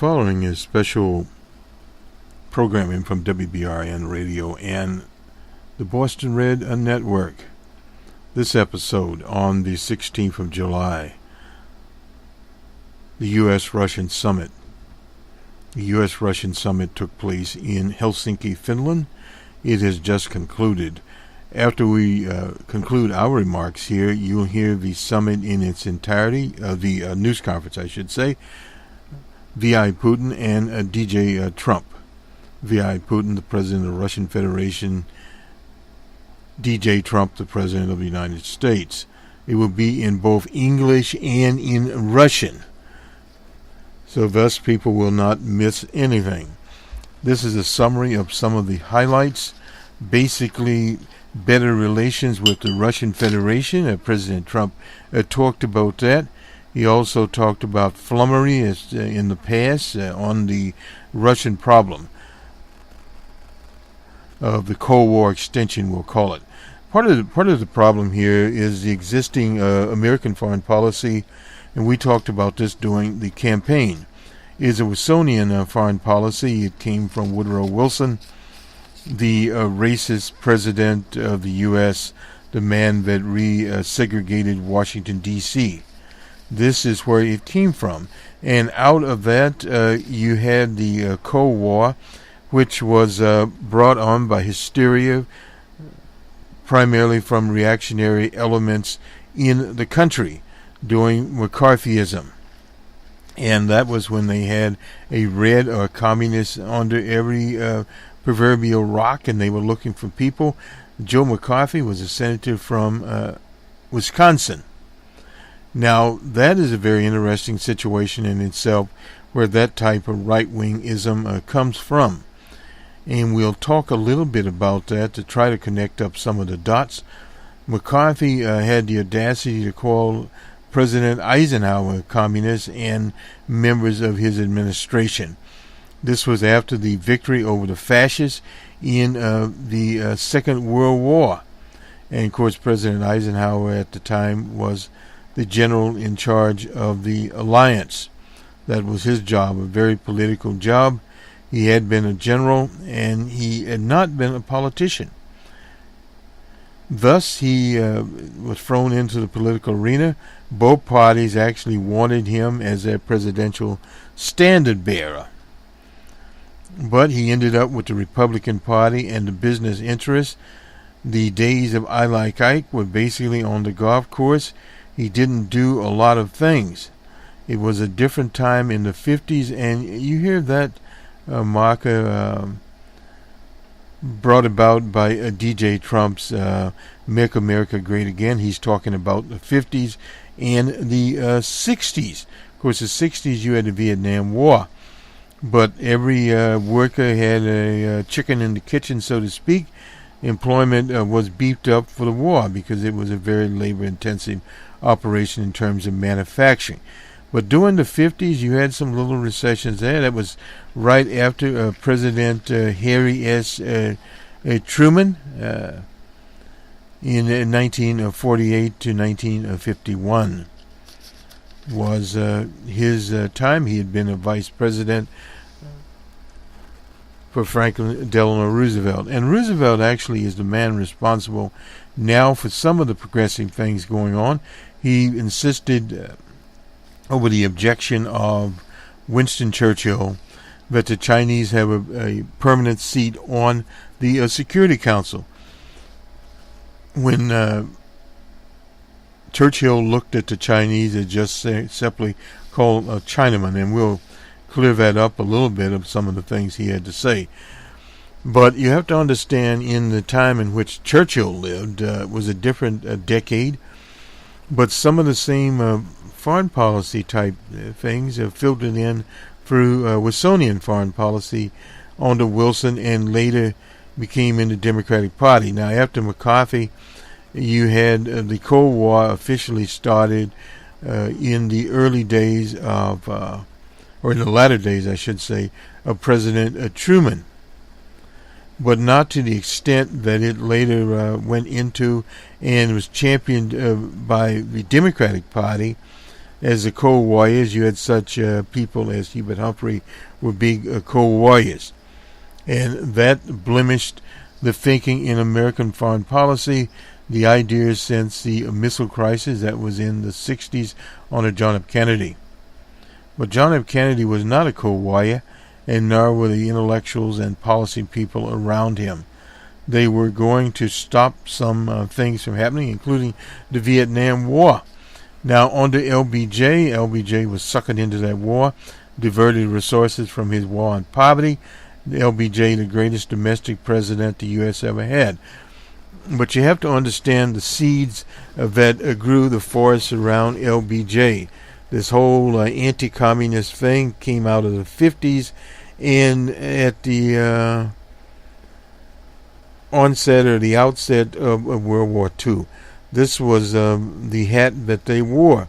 following is special programming from WBRNRadio and the Boston Red Network. This episode on the 16th of July, the U.S.-Russian Summit. The U.S.-Russian Summit took place in Helsinki, Finland. It has just concluded. After we conclude our remarks here, you'll hear the summit in its entirety, the news conference, I should say, V.I. Putin and DJ Trump. V.I. Putin, the President of the Russian Federation, DJ Trump, the President of the United States. It will be in both English and in Russian, so thus people will not miss anything. This is a summary of some of the highlights. Basically, better relations with the Russian Federation. President Trump talked about that. He also talked about flummery in the past on the Russian problem of the Cold War extension, we'll call it. Part of the problem here is the existing American foreign policy, and we talked about this during the campaign. Is a Wilsonian foreign policy. It came from Woodrow Wilson, the racist president of the U.S., the man that resegregated Washington, D.C. This is where it came from. And out of that, you had the Cold War, which was brought on by hysteria, primarily from reactionary elements in the country during McCarthyism. And that was when they had a red or communist under every proverbial rock, and they were looking for people. Joe McCarthy was a senator from Wisconsin. Now, that is a very interesting situation in itself, where that type of right-wingism comes from. And we'll talk a little bit about that to try to connect up some of the dots. McCarthy had the audacity to call President Eisenhower a communist and members of his administration. This was after the victory over the fascists in the Second World War. And, of course, President Eisenhower at the time was the general in charge of the alliance. That was his job, a very political job. He had been a general, and he had not been a politician. Thus, he was thrown into the political arena. Both parties actually wanted him as their presidential standard bearer. But he ended up with the Republican Party and the business interests. The days of I Like Ike were basically on the golf course. He didn't do a lot of things. It was a different time in the 50s, and you hear that marker brought about by DJ Trump's Make America Great Again. He's talking about the 50s and the 60s. Of course, the 60s, you had the Vietnam War. But every worker had a chicken in the kitchen, so to speak. Employment was beefed up for the war because it was a very labor-intensive operation in terms of manufacturing. But during the 50s, you had some little recessions there. That was right after President Harry S. Truman in 1948 to 1951 was his time. He had been a vice president for Franklin Delano Roosevelt. And Roosevelt actually is the man responsible now for some of the progressive things going on. He insisted over the objection of Winston Churchill that the Chinese have a permanent seat on the Security Council. When Churchill looked at the Chinese as just simply called Chinaman, and we'll clear that up a little bit of some of the things he had to say. But you have to understand, in the time in which Churchill lived, was a different decade, but some of the same foreign policy type things have filtered in through Wilsonian foreign policy under Wilson, and later became in the Democratic Party. Now, after McCarthy, you had the Cold War officially started in the early days of, or in the latter days, I should say, of President Truman. But not to the extent that it later went into and was championed by the Democratic Party as the Cold Warriors. You had such people as Hubert Humphrey were big Cold Warriors. And that blemished the thinking in American foreign policy. The idea since the missile crisis that was in the 60s under John F. Kennedy. But John F. Kennedy was not a Cold Warrior, and nor were the intellectuals and policy people around him. They were going to stop some things from happening, including the Vietnam War. Now, under LBJ was suckered into that war, diverted resources from his war on poverty. LBJ, the greatest domestic president the U.S. ever had. But you have to understand the seeds that grew the forest around LBJ. This whole anti-communist thing came out of the 50s, and at the onset or the outset of World War II. This was the hat that they wore.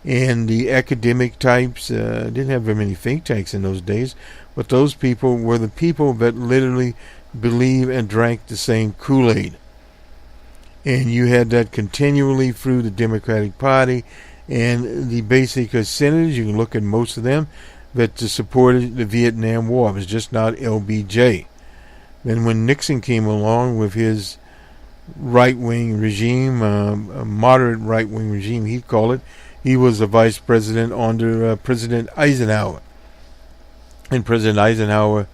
And the academic types didn't have very many think tanks in those days, but those people were the people that literally believed and drank the same Kool-Aid. And you had that continually through the Democratic Party, and the basic senators, you can look at most of them, that supported the Vietnam War. It was just not LBJ. Then when Nixon came along with his right-wing regime, a moderate right-wing regime, he'd call it, he was a vice president under President Eisenhower. And President Eisenhower,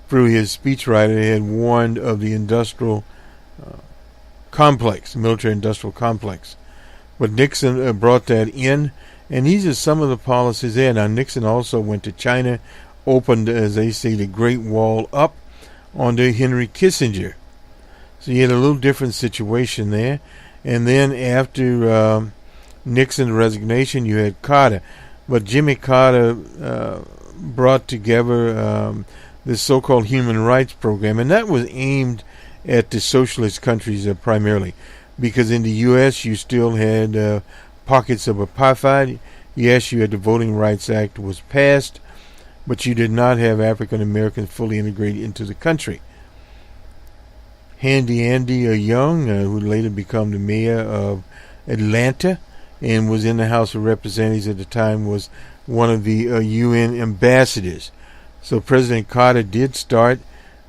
through his speechwriter, had warned of the industrial complex, military-industrial complex. But Nixon brought that in, and these are some of the policies there. Now, Nixon also went to China, opened, as they say, the Great Wall up under Henry Kissinger. So you had a little different situation there. And then after Nixon's resignation, you had Carter. But Jimmy Carter brought together this so-called human rights program, and that was aimed at the socialist countries primarily. Because in the U.S. you still had pockets of apartheid. Yes, you had the Voting Rights Act was passed, but you did not have African Americans fully integrated into the country. Handy Andy Young, who later became the mayor of Atlanta and was in the House of Representatives at the time, was one of the UN ambassadors. So President Carter did start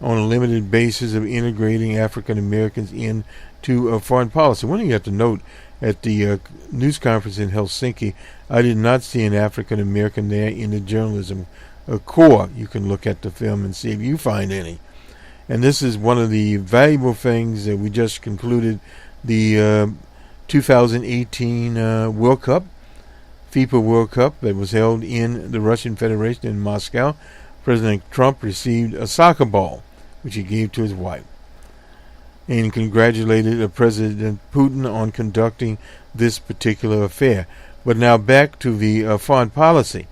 on a limited basis of integrating African Americans into foreign policy. One thing you have to note, at the news conference in Helsinki, I did not see an African American there in the journalism corps. You can look at the film and see if you find any. And this is one of the valuable things that we just concluded the 2018 World Cup, FIFA World Cup, that was held in the Russian Federation in Moscow. President Trump received a soccer ball, which he gave to his wife, and congratulated President Putin on conducting this particular affair. But now back to the foreign policy.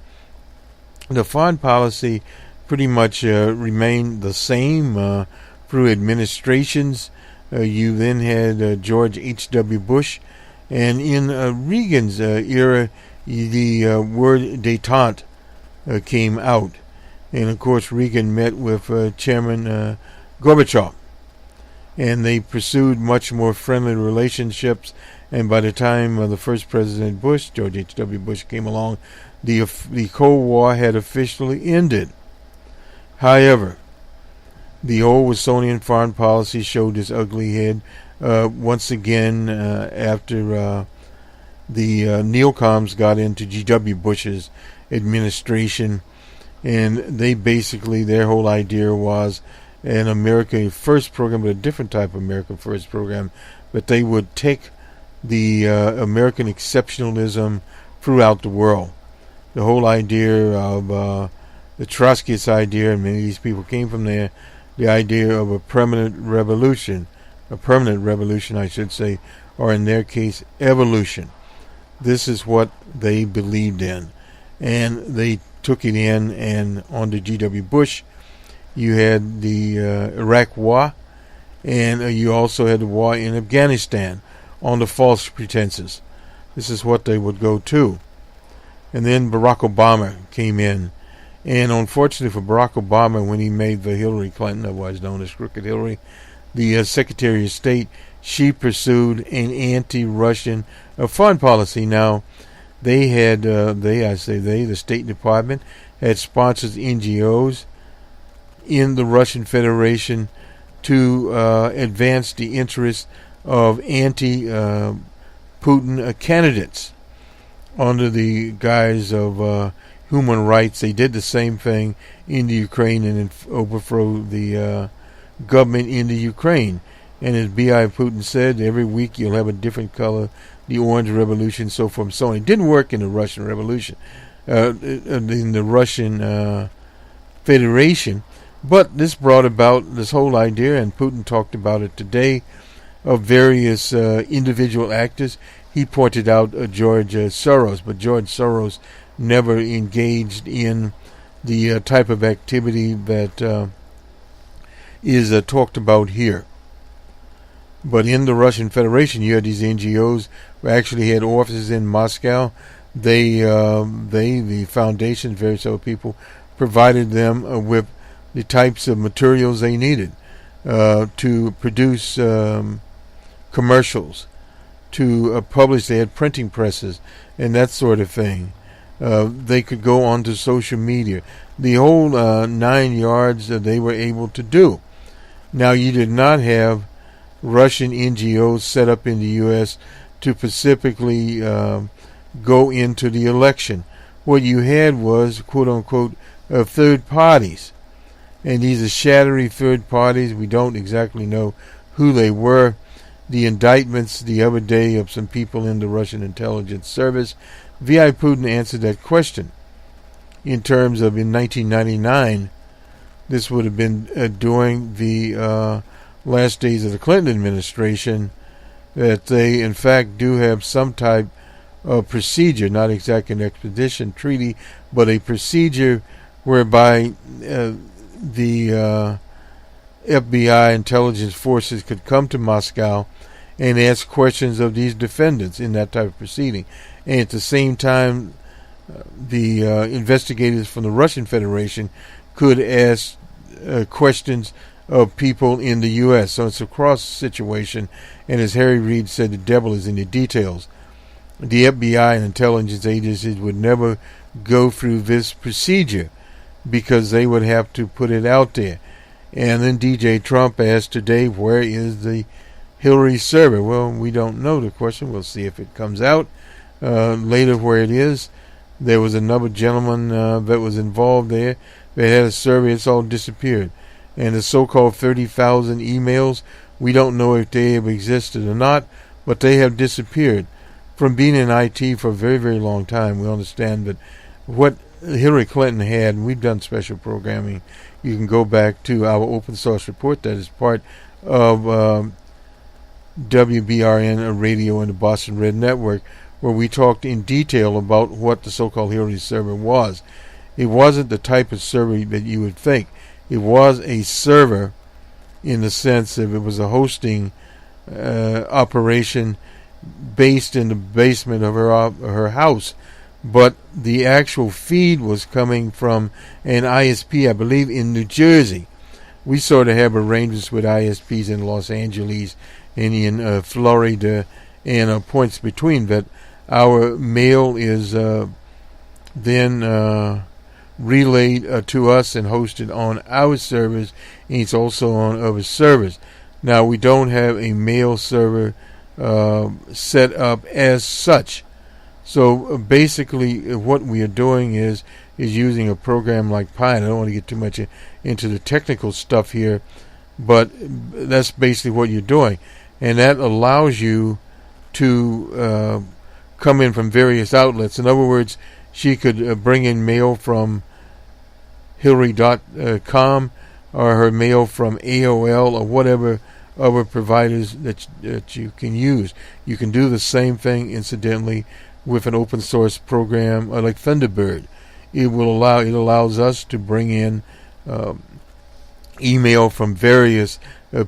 The foreign policy pretty much remained the same through administrations. You then had George H.W. Bush, and in Reagan's era, the word détente came out. And of course, Reagan met with Chairman Gorbachev, and they pursued much more friendly relationships. And by the time the first President Bush, George H.W. Bush, came along, the Cold War had officially ended. However, the old Wilsonian foreign policy showed its ugly head once again after the neocons got into G.W. Bush's administration. And they basically, their whole idea was an America First program, but a different type of America First program, that they would take the American exceptionalism throughout the world. The whole idea of the Trotskyist idea, and many of these people came from there, the idea of a permanent revolution, I should say, or in their case, evolution. This is what they believed in. And they took it in, and under G.W. Bush, you had the Iraq War, and you also had the war in Afghanistan on the false pretenses. This is what they would go to. And then Barack Obama came in, and unfortunately for Barack Obama, when he made the Hillary Clinton, otherwise known as Crooked Hillary, the Secretary of State, she pursued an anti-Russian foreign policy. Now, They had, the State Department had sponsored NGOs in the Russian Federation to advance the interests of anti-Putin candidates under the guise of human rights. They did the same thing in the Ukraine and overthrow the government in the Ukraine. And as B.I. Putin said, every week you'll have a different color, the Orange Revolution, so forth and so on. It didn't work in the Russian Revolution, in the Russian Federation, but this brought about this whole idea, and Putin talked about it today, of various individual actors. He pointed out George Soros, but George Soros never engaged in the type of activity that is talked about here. But in the Russian Federation, you had these NGOs who actually had offices in Moscow. The foundations, various other people, provided them with the types of materials they needed to produce commercials, to publish. They had printing presses and that sort of thing. They could go onto social media. The whole 9 yards they were able to do. Now, you did not have Russian NGOs set up in the U.S. to specifically go into the election. What you had was, quote-unquote, third parties. And these are shadowy third parties. We don't exactly know who they were. The indictments the other day of some people in the Russian intelligence service, V.I. Putin answered that question in terms of, in 1999, this would have been during the last days of the Clinton administration, that they in fact do have some type of procedure, not exactly an extradition treaty, but a procedure whereby the FBI intelligence forces could come to Moscow and ask questions of these defendants in that type of proceeding. And at the same time, the investigators from the Russian Federation could ask questions of people in the U.S. So it's a cross situation, and as Harry Reid said, the devil is in the details. The FBI and intelligence agencies would never go through this procedure because they would have to put it out there. And then DJ Trump asked today, where is the Hillary server? Well, we don't know the question. We'll see if it comes out later where it is. There was another gentleman that was involved there that had a survey. It's all disappeared. And the so-called 30,000 emails, we don't know if they have existed or not, but they have disappeared. From being in IT for a very, very long time, we understand that what Hillary Clinton had, and we've done special programming. You can go back to our open source report that is part of WBRNRadio and the Boston Red Network, where we talked in detail about what the so-called Hillary server was. It wasn't the type of server that you would think. It was a server in the sense that it was a hosting operation based in the basement of her house, but the actual feed was coming from an ISP, I believe, in New Jersey. We sort of have arrangements with ISPs in Los Angeles and in Florida and points between, that our mail is then relayed to us and hosted on our servers, and it's also on other servers. Now, we don't have a mail server set up as such. So basically what we are doing is using a program like Pi. And I don't want to get too much into the technical stuff here, but that's basically what you're doing. And that allows you to come in from various outlets. In other words, she could bring in mail from Hillary.com or her mail from AOL or whatever other providers that you can use. You can do the same thing, incidentally, with an open source program like Thunderbird. It allows us to bring in email from various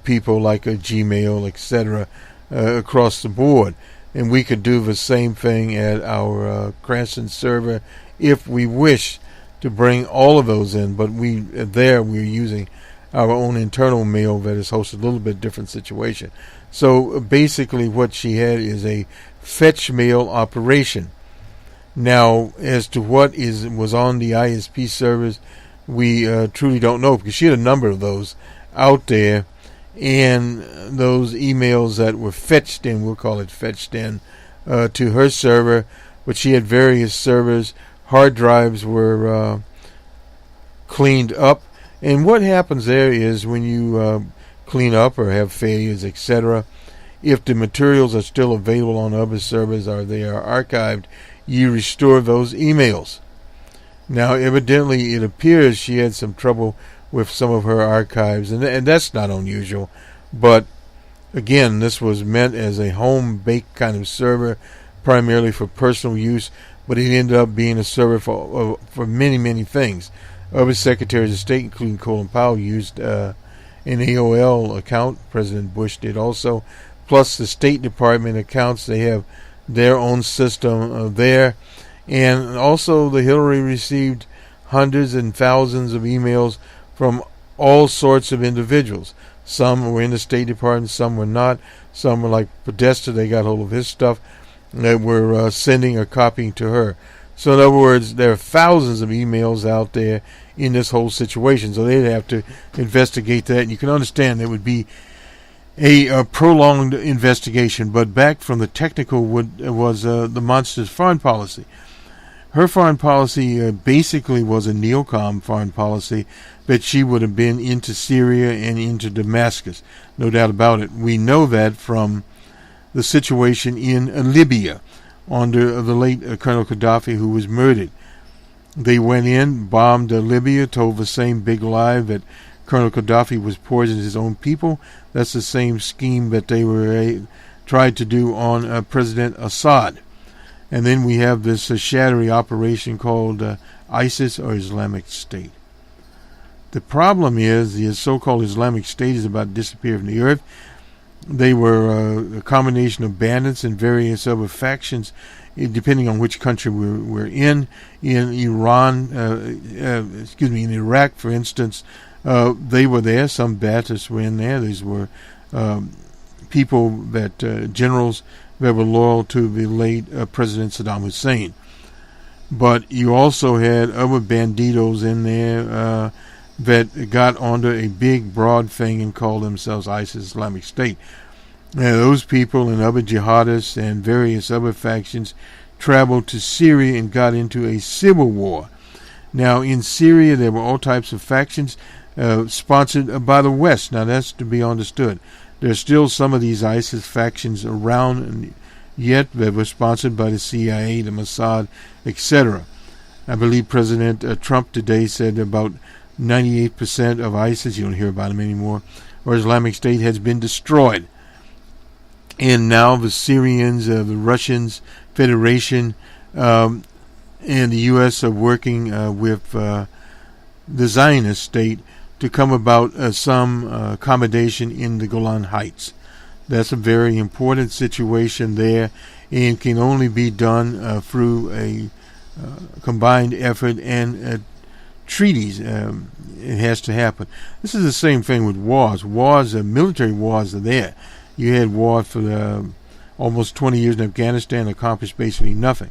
people like Gmail, etc., across the board. And we could do the same thing at our Cranston server if we wish to bring all of those in. But we're using our own internal mail that is hosted, a little bit different situation. So basically what she had is a fetch mail operation. Now, as to what was on the ISP servers, we truly don't know, because she had a number of those out there, and those emails that were fetched in, we'll call it fetched in, to her server, but she had various servers. Hard drives were cleaned up, and what happens there is when you clean up or have failures, etc., if the materials are still available on other servers or they are archived, you restore those emails. Now, evidently, it appears she had some trouble with some of her archives, and that's not unusual. But again, this was meant as a home-baked kind of server, primarily for personal use, but it ended up being a server for many, many things. Other secretaries of state, including Colin Powell, used an AOL account. President Bush did also. Plus the State Department accounts, they have their own system there. And also the Hillary received hundreds and thousands of emails from all sorts of individuals. Some were in the State Department, some were not. Some were like Podesta, they got hold of his stuff, that were sending or copying to her. So in other words, there are thousands of emails out there in this whole situation. So they'd have to investigate that. And you can understand there would be a prolonged investigation. But back from the technical was the monster's foreign policy. Her foreign policy basically was a neocon foreign policy, but she would have been into Syria and into Damascus. No doubt about it. We know that from the situation in Libya under the late Colonel Gaddafi, who was murdered. They went in, bombed Libya, told the same big lie that Colonel Gaddafi was poisoning his own people. That's the same scheme that they were tried to do on President Assad. And then we have this shadowy operation called ISIS, or Islamic State. The problem is the so-called Islamic State is about to disappear from the earth. They were a combination of bandits and various other factions, depending on which country we're in. In Iran, in Iraq, for instance, they were there. Some Baptists were in there. These were people that generals that were loyal to the late President Saddam Hussein. But you also had other banditos in there that got onto a big, broad thing and called themselves ISIS, Islamic State. Now, those people and other jihadists and various other factions traveled to Syria and got into a civil war. Now, in Syria, there were all types of factions sponsored by the West. Now, that's to be understood. There's still some of these ISIS factions around yet that were sponsored by the CIA, the Mossad, etc. I believe President Trump today said about 98% of ISIS, you don't hear about them anymore, or Islamic State has been destroyed. And now the Syrians, the Russians, Federation, and the U.S. are working with the Zionist state to come about some accommodation in the Golan Heights. That's a very important situation there, and can only be done through a combined effort and treaties. It has to happen. This is the same thing with wars. Wars, military wars are there. You had war for almost 20 years in Afghanistan, accomplished basically nothing.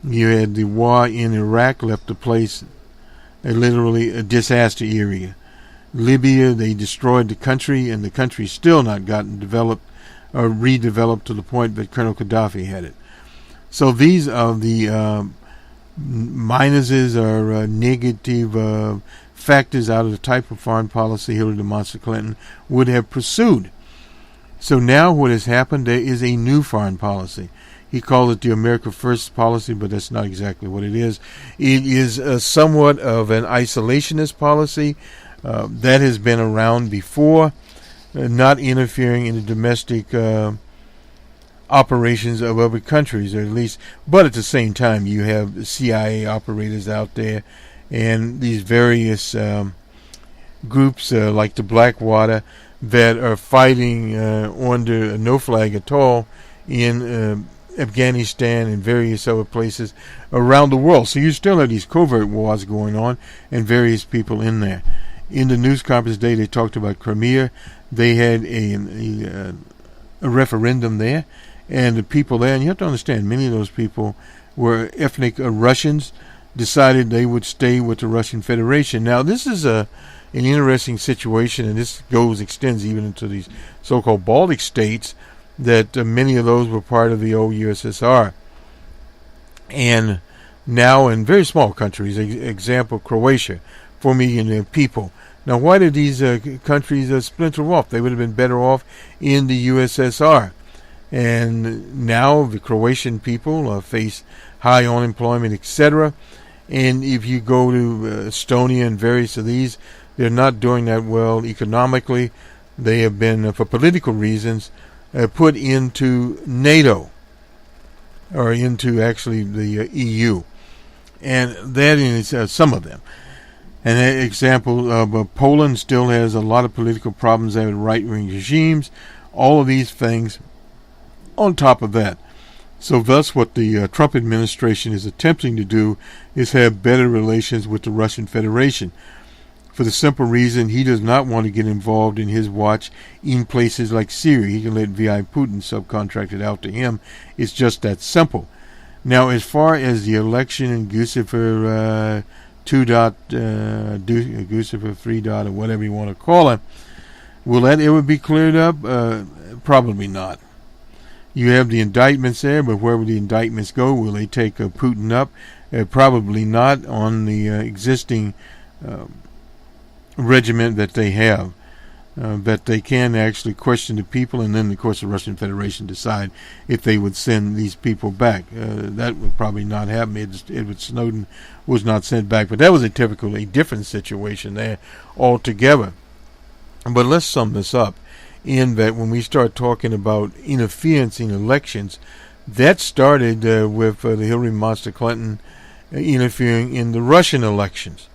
You had the war in Iraq, left the place literally a disaster area. Libya, they destroyed the country, and the country's still not gotten developed or redeveloped to the point that Colonel Gaddafi had it. So these are the minuses or negative factors out of the type of foreign policy Hillary the Monster Clinton would have pursued. So now what has happened, there is a new foreign policy. He called it the America First policy, but that's not exactly what it is. It is somewhat of an isolationist policy that has been around before, not interfering in the domestic operations of other countries, or at least, but at the same time you have CIA operators out there and these various groups like the Blackwater that are fighting under no flag at all in Afghanistan and various other places around the world. So you still have these covert wars going on and various people in there. In the news conference today, they talked about Crimea. They had a referendum there, and the people there, and you have to understand, many of those people where ethnic Russians decided they would stay with the Russian Federation. Now, this is an interesting situation, and this extends even into these so-called Baltic states, that many of those were part of the old USSR. And now in very small countries, example, Croatia, 4 million people. Now, why did these countries splinter off? They would have been better off in the USSR. And now the Croatian people face high unemployment, etc. And if you go to Estonia and various of these, they're not doing that well economically. They have been, for political reasons, put into NATO, or into actually the EU. And that is some of them. An example of Poland still has a lot of political problems. They have right-wing regimes, all of these things on top of that. So thus what the Trump administration is attempting to do is have better relations with the Russian Federation, for the simple reason he does not want to get involved in his watch in places like Syria. He can let V.I. Putin subcontract it out to him. It's just that simple. Now, as far as the election in Guccifer 2.Guccifer 3. Or whatever you want to call it, will that ever be cleared up? Probably not. You have the indictments there, but where will the indictments go? Will they take Putin up? Probably not on the existing regiment that they have. That they can actually question the people, and then, of course, the Russian Federation decide if they would send these people back. That would probably not happen. Edward Snowden was not sent back, but that was a different situation there altogether. But let's sum this up in that when we start talking about interference in elections, that started with the Hillary Monster Clinton interfering in the Russian elections,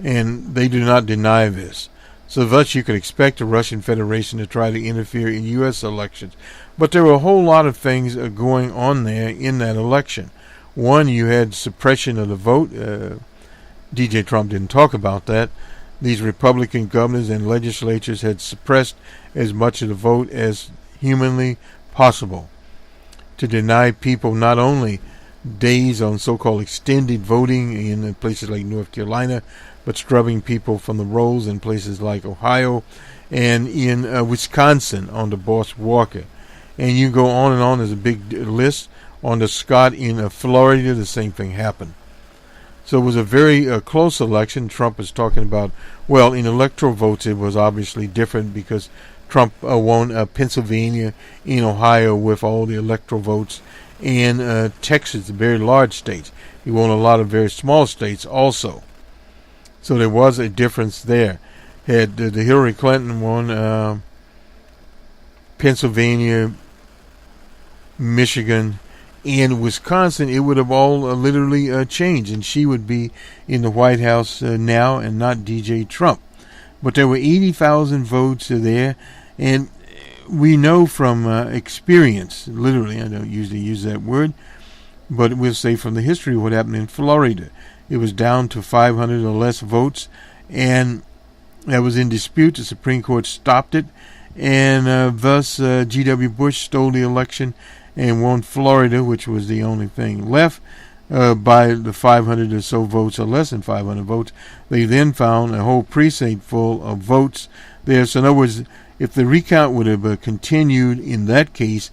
and they do not deny this. So thus you could expect the Russian Federation to try to interfere in U.S. elections. But there were a whole lot of things going on there in that election. One, you had suppression of the vote. DJ Trump didn't talk about that. These Republican governors and legislatures had suppressed as much of the vote as humanly possible to deny people not only days on so-called extended voting in places like North Carolina, but scrubbing people from the rolls in places like Ohio and in Wisconsin on the Boss Walker. And you go on and on. There's a big list. On the Scott in Florida, the same thing happened. So it was a very close election. Trump was talking about, well, in electoral votes it was obviously different because Trump won Pennsylvania, in Ohio with all the electoral votes, and Texas, the very large states. He won a lot of very small states also. So there was a difference there. Had the Hillary Clinton won Pennsylvania, Michigan, and Wisconsin, it would have all literally changed, and she would be in the White House now and not DJ Trump. But there were 80,000 votes there, and we know from experience, literally, I don't usually use that word, but we'll say from the history of what happened in Florida. It was down to 500 or less votes, and that was in dispute. The Supreme Court stopped it, and thus G.W. Bush stole the election and won Florida, which was the only thing left, by the 500 or so votes, or less than 500 votes. They then found a whole precinct full of votes there. So in other words, if the recount would have continued in that case,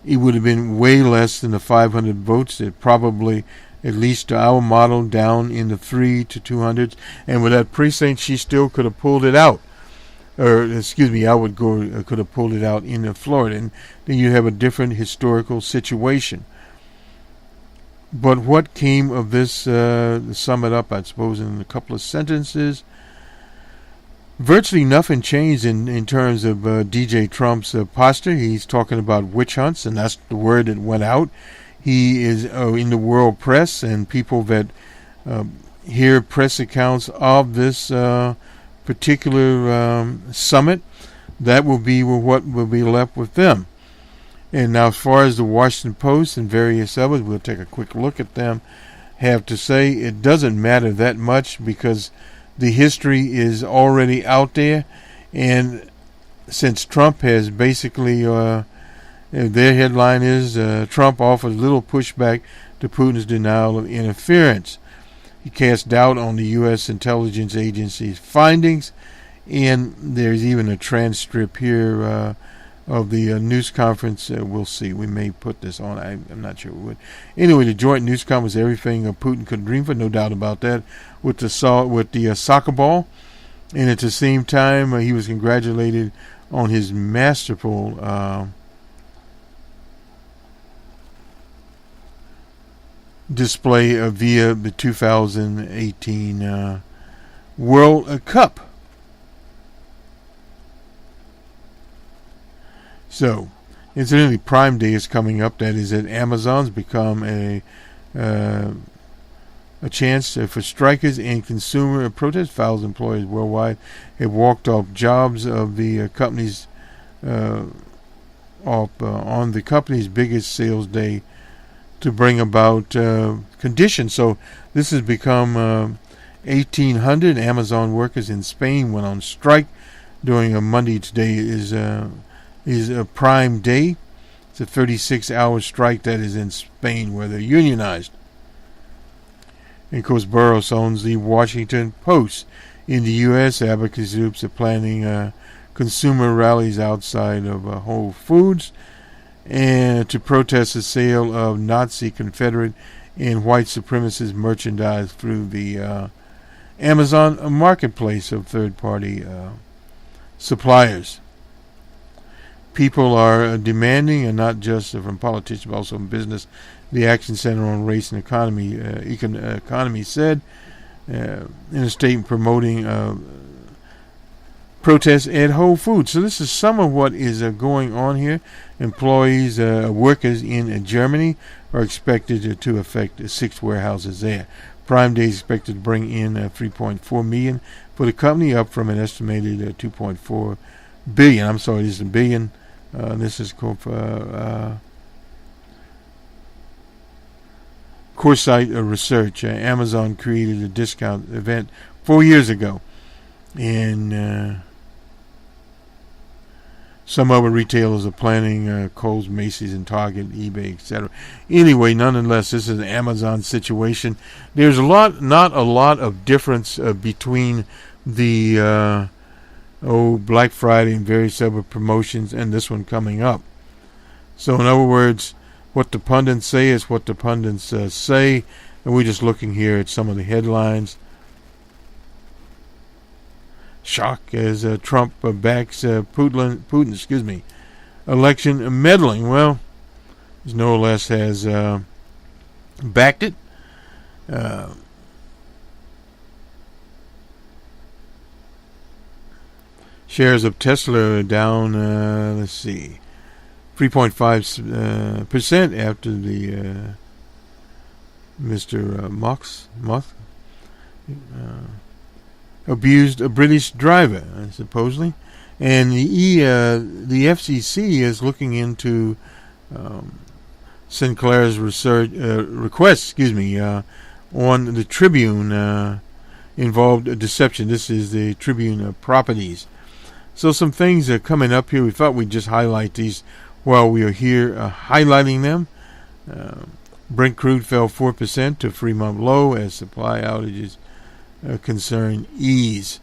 it would have been way less than the 500 votes. It probably, at least to our model, down in the 3 to 200s. And with that precinct, she still could have pulled it out. Or, excuse me, Howard Gore could have pulled it out in Florida. And then you have a different historical situation. But what came of this, to sum it up, I suppose, in a couple of sentences, virtually nothing changed in terms of DJ Trump's posture. He's talking about witch hunts, and that's the word that went out. He is in the world press, and people that hear press accounts of this particular summit, that will be what will be left with them. And now as far as the Washington Post and various others, we'll take a quick look at them, have to say it doesn't matter that much because the history is already out there, and since Trump has basically their headline is Trump offers little pushback to Putin's denial of interference. He cast doubt on the U.S. intelligence agency's findings, and there's even a transcript here of the news conference. We'll see. We may put this on. I'm not sure we would. Anyway, the joint news conference, everything Putin could dream for, no doubt about that, with the soccer ball. And at the same time, he was congratulated on his masterful display via the 2018 World Cup. So, incidentally, Prime Day is coming up. That is at Amazon's become a chance for strikers and consumer protest. Thousands of employees worldwide have walked off jobs of the company's on the company's biggest sales day to bring about conditions. So this has become 1,800 Amazon workers in Spain went on strike during a Monday. Today is a Prime Day. It's a 36-hour strike that is in Spain where they're unionized. And of course, Burroughs owns the Washington Post. In the U.S., advocacy groups are planning consumer rallies outside of Whole Foods and to protest the sale of Nazi, Confederate, and white supremacist merchandise through the Amazon marketplace of third-party suppliers. People are demanding, and not just from politicians, but also from business. The Action Center on Race and Economy said in a statement promoting protests at Whole Foods. So this is some of what is going on here. Employees, workers in Germany are expected to affect 6 warehouses there. Prime Day is expected to bring in $3.4 million for the company, up from an estimated $2.4 billion. I'm sorry, this is a billion. This is called Coresight Research. Amazon created a discount event 4 years ago, and some other retailers are planning, Kohl's, Macy's, and Target, eBay, etc. Anyway, nonetheless, this is an Amazon situation. There's not a lot of difference between the Black Friday and various other promotions and this one coming up. So in other words, what the pundits say is what the pundits say, and we're just looking here at some of the headlines. Shock as Trump backs Putin, election meddling. Well, he no less has backed it. Shares of Tesla are down, 3.5% after the Mr. Musk abused a British driver, supposedly, and the FCC is looking into Sinclair's request, on the Tribune involved deception. This is the Tribune properties. So some things are coming up here. We thought we'd just highlight these while we are here highlighting them. Brent crude fell 4% to 3-month low as supply outages concern ease.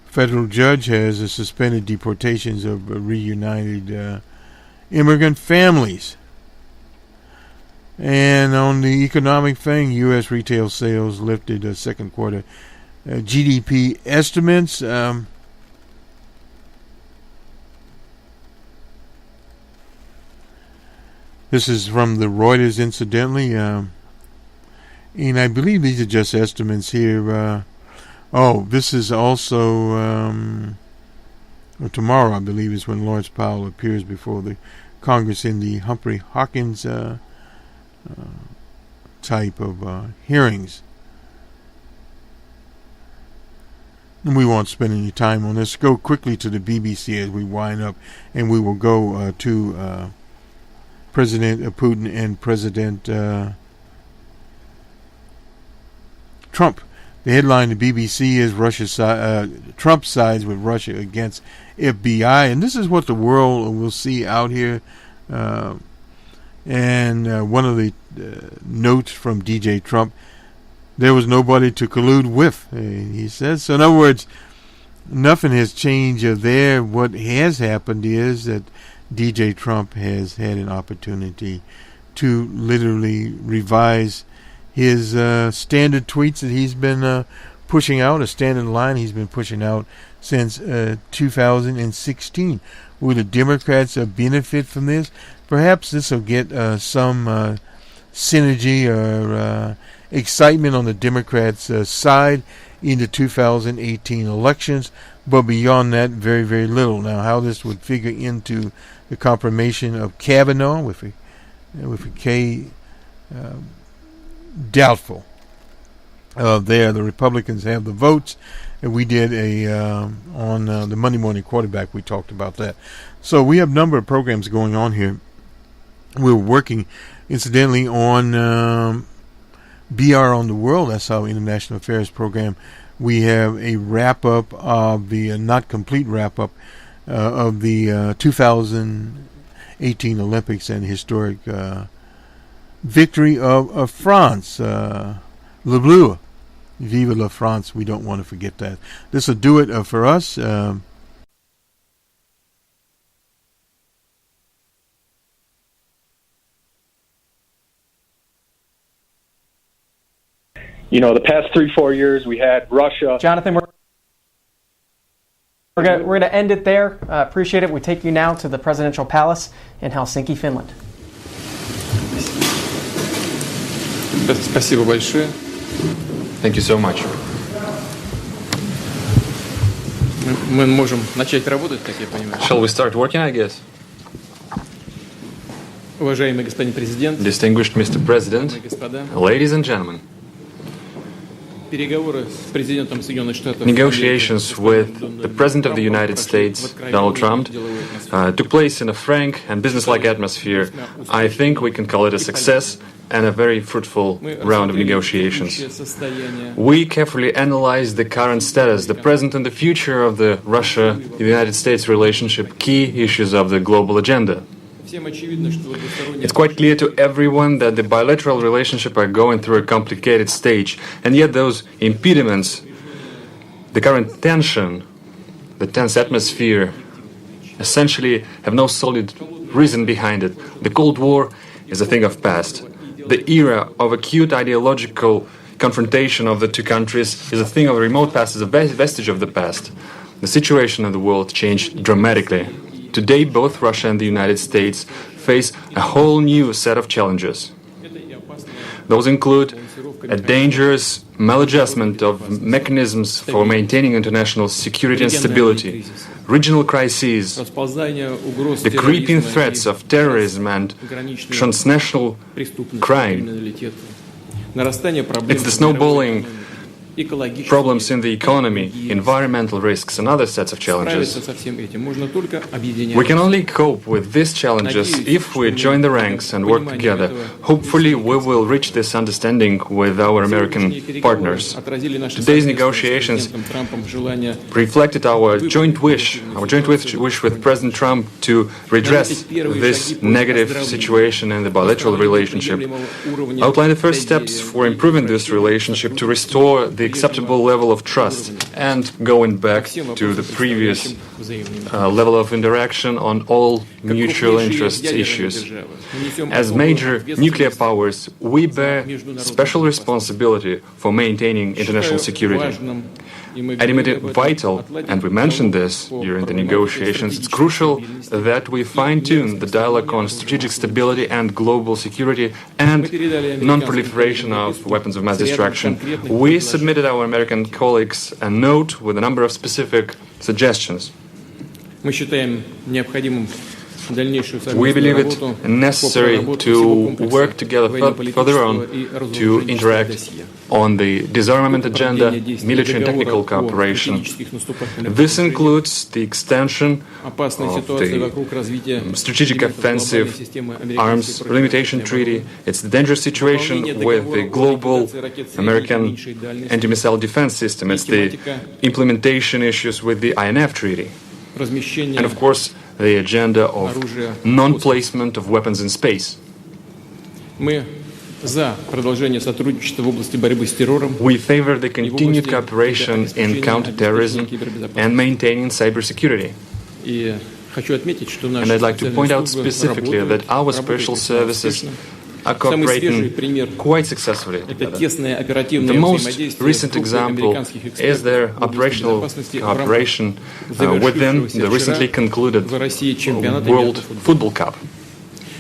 Federal judge has suspended deportations of reunited immigrant families. And on the economic thing, U.S. retail sales lifted second quarter GDP estimates. This is from the Reuters, incidentally, and I believe these are just estimates here. This is also tomorrow, I believe, is when Lawrence Powell appears before the Congress in the Humphrey Hawkins type of hearings. And we won't spend any time on this. Go quickly to the BBC as we wind up, and we will go to President Putin and President Trump. The headline of the BBC is Trump sides with Russia against FBI, and this is what the world will see out here. And one of the notes from DJ Trump, there was nobody to collude with, he says. So in other words, nothing has changed there. What has happened is that DJ Trump has had an opportunity to literally revise his standard tweets that he's been pushing out, a standard line he's been pushing out since 2016. Will the Democrats benefit from this? Perhaps this will get some synergy or excitement on the Democrats' side in the 2018 elections, but beyond that, very, very little. Now, how this would figure into the confirmation of Kavanaugh with a K, doubtful. There, the Republicans have the votes, and we did on the Monday Morning Quarterback, we talked about that. So we have a number of programs going on here. We're working, incidentally, on BR on the World. That's our international affairs program. We have a wrap-up of the, not complete wrap-up, of the 2018 Olympics and historic victory of France. Le Bleu. Vive la France. We don't want to forget that. This will do it for us. You know, the past 3-4 years we had Russia. Jonathan, we're going to end it there. Appreciate it. We take you now to the Presidential Palace in Helsinki, Finland. Спасибо большое. Thank you so much. Мы можем начать работать, как я понимаю. Shall we start working, I guess? Уважаемый господин президент, distinguished Mr. President, ladies and gentlemen, negotiations with the President of the United States, Donald Trump, took place in a frank and business-like atmosphere. I think we can call it a success and a very fruitful round of negotiations. We carefully analyzed the current status, the present and the future of the Russia-United States relationship, key issues of the global agenda. It's quite clear to everyone that the bilateral relationship are going through a complicated stage, and yet those impediments, the current tension, the tense atmosphere, essentially have no solid reason behind it. The Cold War is a thing of past. The era of acute ideological confrontation of the two countries is a thing of remote past, is a vestige of the past. The situation of the world changed dramatically. Today, both Russia and the United States face a whole new set of challenges. Those include a dangerous maladjustment of mechanisms for maintaining international security and stability, regional crises, the creeping threats of terrorism and transnational crime. It's the snowballing problems in the economy, environmental risks, and other sets of challenges. We can only cope with these challenges if we join the ranks and work together. Hopefully, we will reach this understanding with our American partners. Today's negotiations reflected our joint wish with President Trump to redress this negative situation in the bilateral relationship, outline the first steps for improving this relationship to restore the acceptable level of trust and going back to the previous level of interaction on all mutual interest issues. As major nuclear powers, we bear special responsibility for maintaining international security. Admitted vital, and we mentioned this during the negotiations, it's crucial that we fine-tune the dialogue on strategic stability and global security and non-proliferation of weapons of mass destruction. We submitted our American colleagues a note with a number of specific suggestions. We believe it necessary to work together further on to interact on the disarmament agenda, military and technical cooperation. This includes the extension of the strategic offensive arms limitation treaty. It's the dangerous situation with the global American anti-missile defense system. It's the implementation issues with the INF treaty. And of course, the agenda of non-placement of weapons in space. Мы за продолжение сотрудничества в области борьбы с террором. We favor the continued cooperation in counterterrorism and maintaining cybersecurity. И хочу отметить, что And I'd like to point out specifically that our special services are cooperating quite successfully together. The most recent example is their operational cooperation within the recently concluded World Football Cup.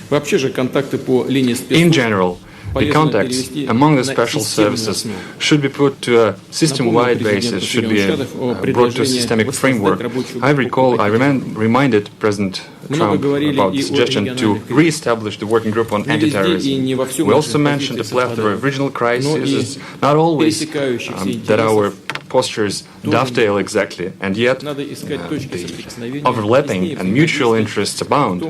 In general, the contacts among the special services should be put to a system-wide basis, should be brought to a systemic framework. I reminded President Trump about the suggestion to re-establish the working group on anti-terrorism. We also mentioned a plethora of regional crises. It's not always that our postures dovetail exactly, and yet the overlapping and mutual interests abound.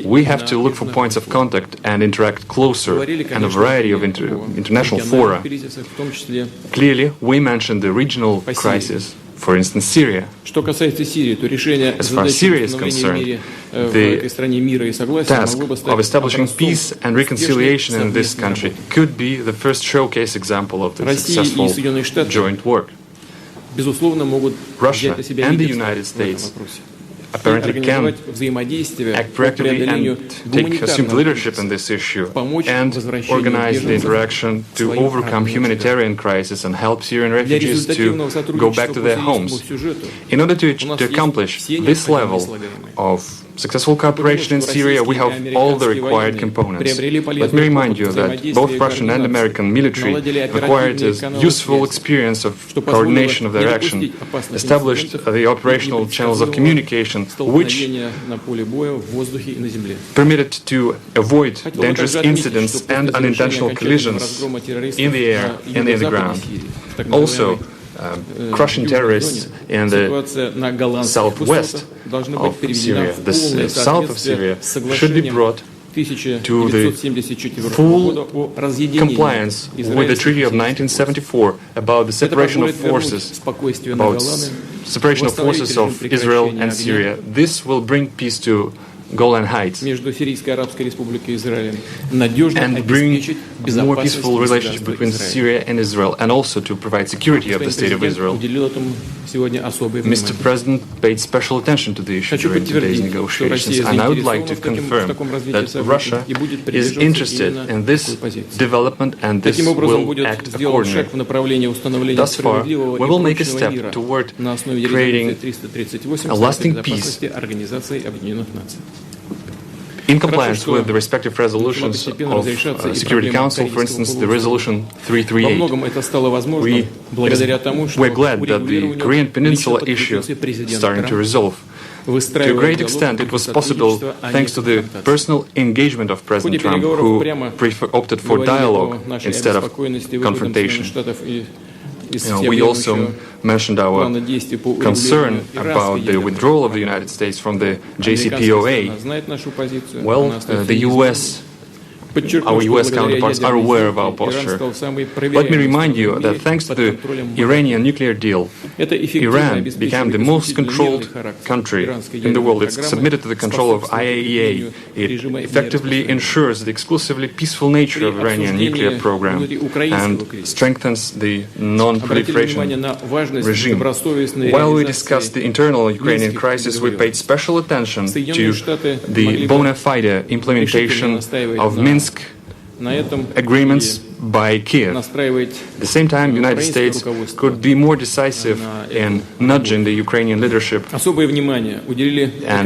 We have to look for points of contact and interact closer in a variety of international fora. Clearly, we mentioned the regional crisis, for instance, Syria. As far as Syria is concerned, the task of establishing peace and reconciliation in this country could be the first showcase example of the successful joint work. Russia and the United States apparently can act proactively and assume leadership in this issue and organize the interaction to overcome humanitarian crisis and help Syrian refugees to go back to their homes. In order to accomplish this level of successful cooperation in Syria, we have all the required components. Let me remind you that both Russian and American military acquired a useful experience of coordination of their action, established the operational channels of communication, which permitted to avoid dangerous incidents and unintentional collisions in the air and in the ground. Also, crushing terrorists in the southwest of Syria, the south of Syria, should be brought to the full compliance with the Treaty of 1974 about the separation of forces, of Israel and Syria. This will bring peace to Golan Heights and bring more peaceful relationship between Syria and Israel, and also to provide security of the State of Israel. Mr. President paid special attention to the issue during today's negotiations, and I would like to confirm that Russia is interested in this development and this will act accordingly. Thus far, we will make a step toward creating a lasting peace in compliance with the respective resolutions of Security Council, for instance, the Resolution 338. We're glad that the Korean Peninsula issue is starting to resolve. To a great extent, it was possible thanks to the personal engagement of President Trump, who opted for dialogue instead of confrontation. We also mentioned our concern about the withdrawal of the United States from the JCPOA. Well, our U.S. counterparts are aware of our posture. Let me remind you that thanks to the Iranian nuclear deal, Iran became the most controlled country in the world. It's submitted to the control of IAEA. It effectively ensures the exclusively peaceful nature of Iranian nuclear program and strengthens the non-proliferation regime. While we discussed the internal Ukrainian crisis, we paid special attention to the bona fide implementation of Minsk agreements by Kiev. At the same time, the United States could be more decisive in nudging the Ukrainian leadership and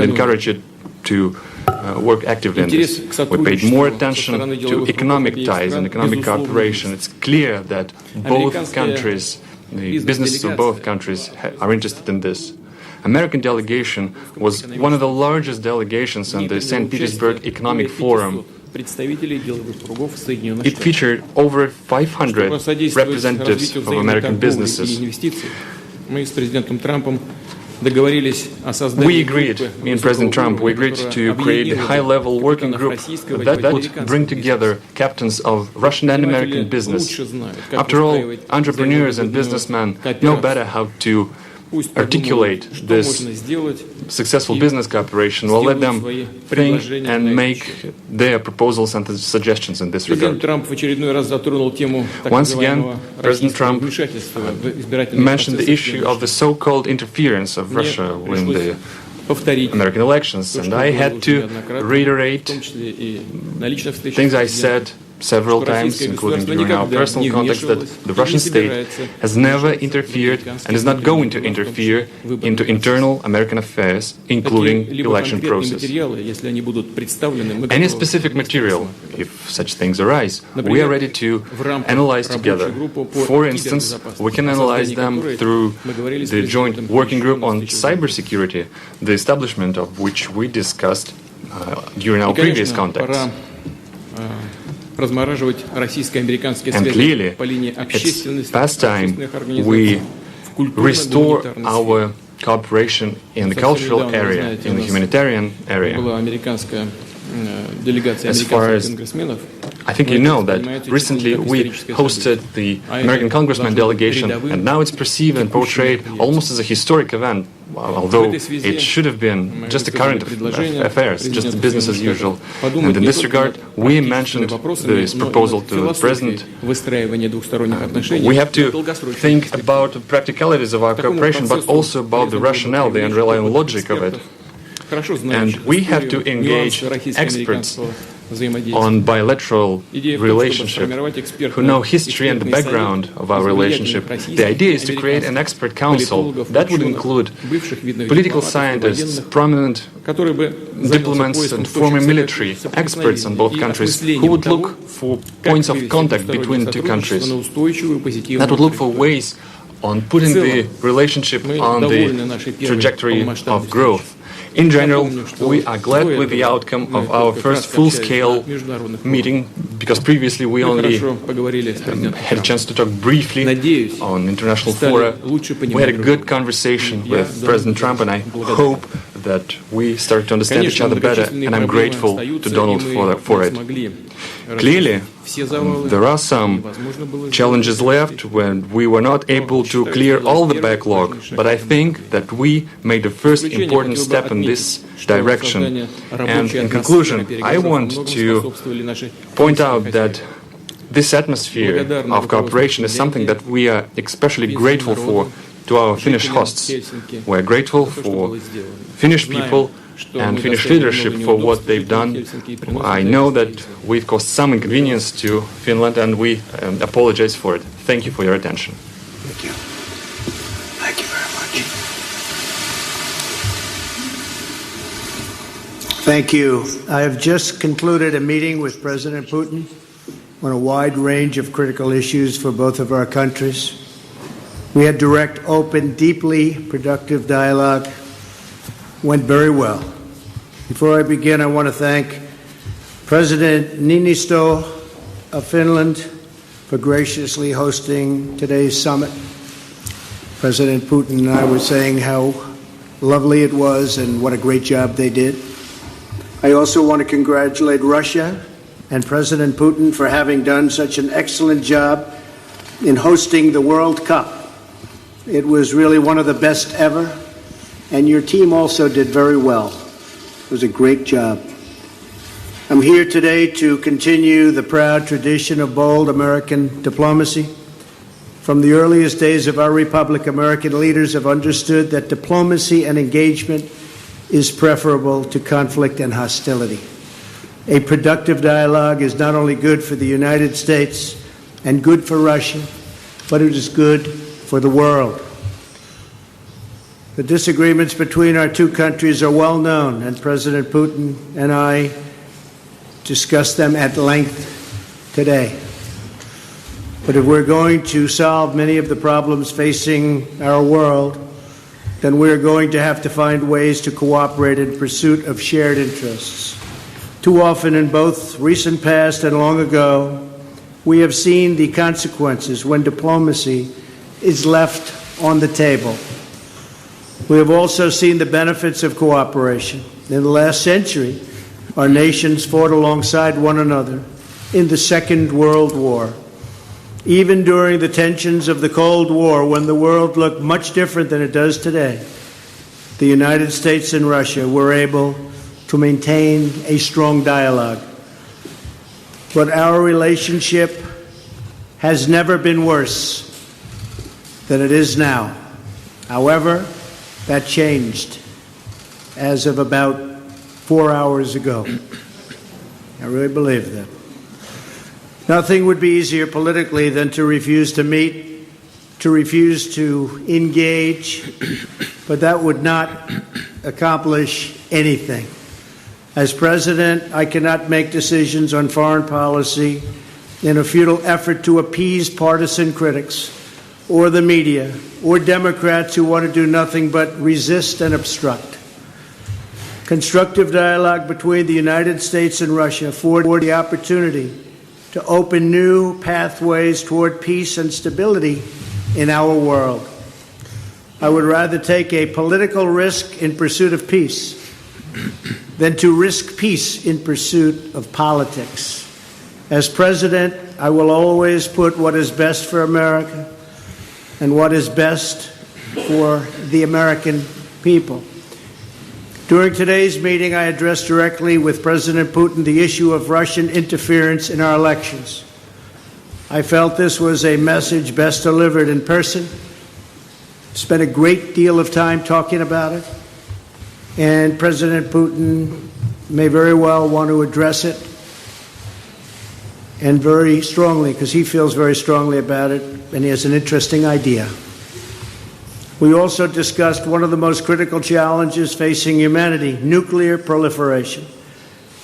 encourage it to work actively in this. We paid more attention to economic ties and economic cooperation. It's clear that both countries, the businesses of both countries, are interested in this. American delegation was one of the largest delegations on the St. Petersburg Economic Forum. It featured over 500 representatives of American businesses. We agreed, me and President Trump, we agreed to create a high-level working group that would bring together captains of Russian and American business. After all, entrepreneurs and businessmen know better how to articulate this successful business cooperation, we'll let them think and make their proposals and suggestions in this regard. Once again, President Trump mentioned the issue of the so-called interference of Russia in the American elections, and I had to reiterate things I said several times, including during our personal context, that the Russian state has never interfered and is not going to interfere into internal American affairs, including the election process. Any specific material, if such things arise, we are ready to analyze together. For instance, we can analyze them through the joint working group on cybersecurity, the establishment of which we discussed during our previous contacts. And clearly, it's past time we restore our cooperation in the cultural area, in the humanitarian area. As far as I think you know that recently we hosted the American Congressman delegation, and now it's perceived and portrayed almost as a historic event, although it should have been just a current affairs, just business as usual. And in this regard, we mentioned this proposal to the President. We have to think about the practicalities of our cooperation, but also about the rationale, the underlying logic of it. And we have to engage experts on bilateral relationship who know history and the background of our relationship. The idea is to create an expert council that would include political scientists, prominent diplomats and former military experts on both countries who would look for points of contact between the two countries, that would look for ways on putting the relationship on the trajectory of growth. In general, we are glad with the outcome of our first full-scale meeting, because previously we only had a chance to talk briefly on international fora. We had a good conversation with President Trump, and I hope that we start to understand each other better, and I'm grateful to Donald for it. Clearly, there are some challenges left when we were not able to clear all the backlog, but I think that we made the first important step in this direction. And in conclusion, I want to point out that this atmosphere of cooperation is something that we are especially grateful for to our Finnish hosts. We're grateful for Finnish people and Finnish leadership for what they've done. I know that we've caused some inconvenience to Finland, and we apologize for it. Thank you for your attention. Thank you. Thank you very much. Thank you. I have just concluded a meeting with President Putin on a wide range of critical issues for both of our countries. We had direct, open, deeply productive dialogue. Went very well. Before I begin, I want to thank President Niinisto of Finland for graciously hosting today's summit. President Putin and I were saying how lovely it was and what a great job they did. I also want to congratulate Russia and President Putin for having done such an excellent job in hosting the World Cup. It was really one of the best ever. And your team also did very well. It was a great job. I'm here today to continue the proud tradition of bold American diplomacy. From the earliest days of our republic, American leaders have understood that diplomacy and engagement is preferable to conflict and hostility. A productive dialogue is not only good for the United States and good for Russia, but it is good for the world. The disagreements between our two countries are well known, and President Putin and I discussed them at length today. But if we're going to solve many of the problems facing our world, then we're going to have to find ways to cooperate in pursuit of shared interests. Too often in both recent past and long ago, we have seen the consequences when diplomacy is left on the table. We have also seen the benefits of cooperation. In the last century, our nations fought alongside one another in the Second World War. Even during the tensions of the Cold War, when the world looked much different than it does today, the United States and Russia were able to maintain a strong dialogue. But our relationship has never been worse than it is now. However, that changed as of about 4 hours ago. I really believe that. Nothing would be easier politically than to refuse to meet, to refuse to engage, but that would not accomplish anything. As president, I cannot make decisions on foreign policy in a futile effort to appease partisan critics or the media or Democrats who want to do nothing but resist and obstruct. Constructive dialogue between the United States and Russia afford the opportunity to open new pathways toward peace and stability in our world. I would rather take a political risk in pursuit of peace than to risk peace in pursuit of politics. As president, I will always put what is best for America and what is best for the American people. During today's meeting, I addressed directly with President Putin the issue of Russian interference in our elections. I felt this was a message best delivered in person. Spent a great deal of time talking about it, and President Putin may very well want to address it, and very strongly, because he feels very strongly about it, and he has an interesting idea. We also discussed one of the most critical challenges facing humanity, nuclear proliferation.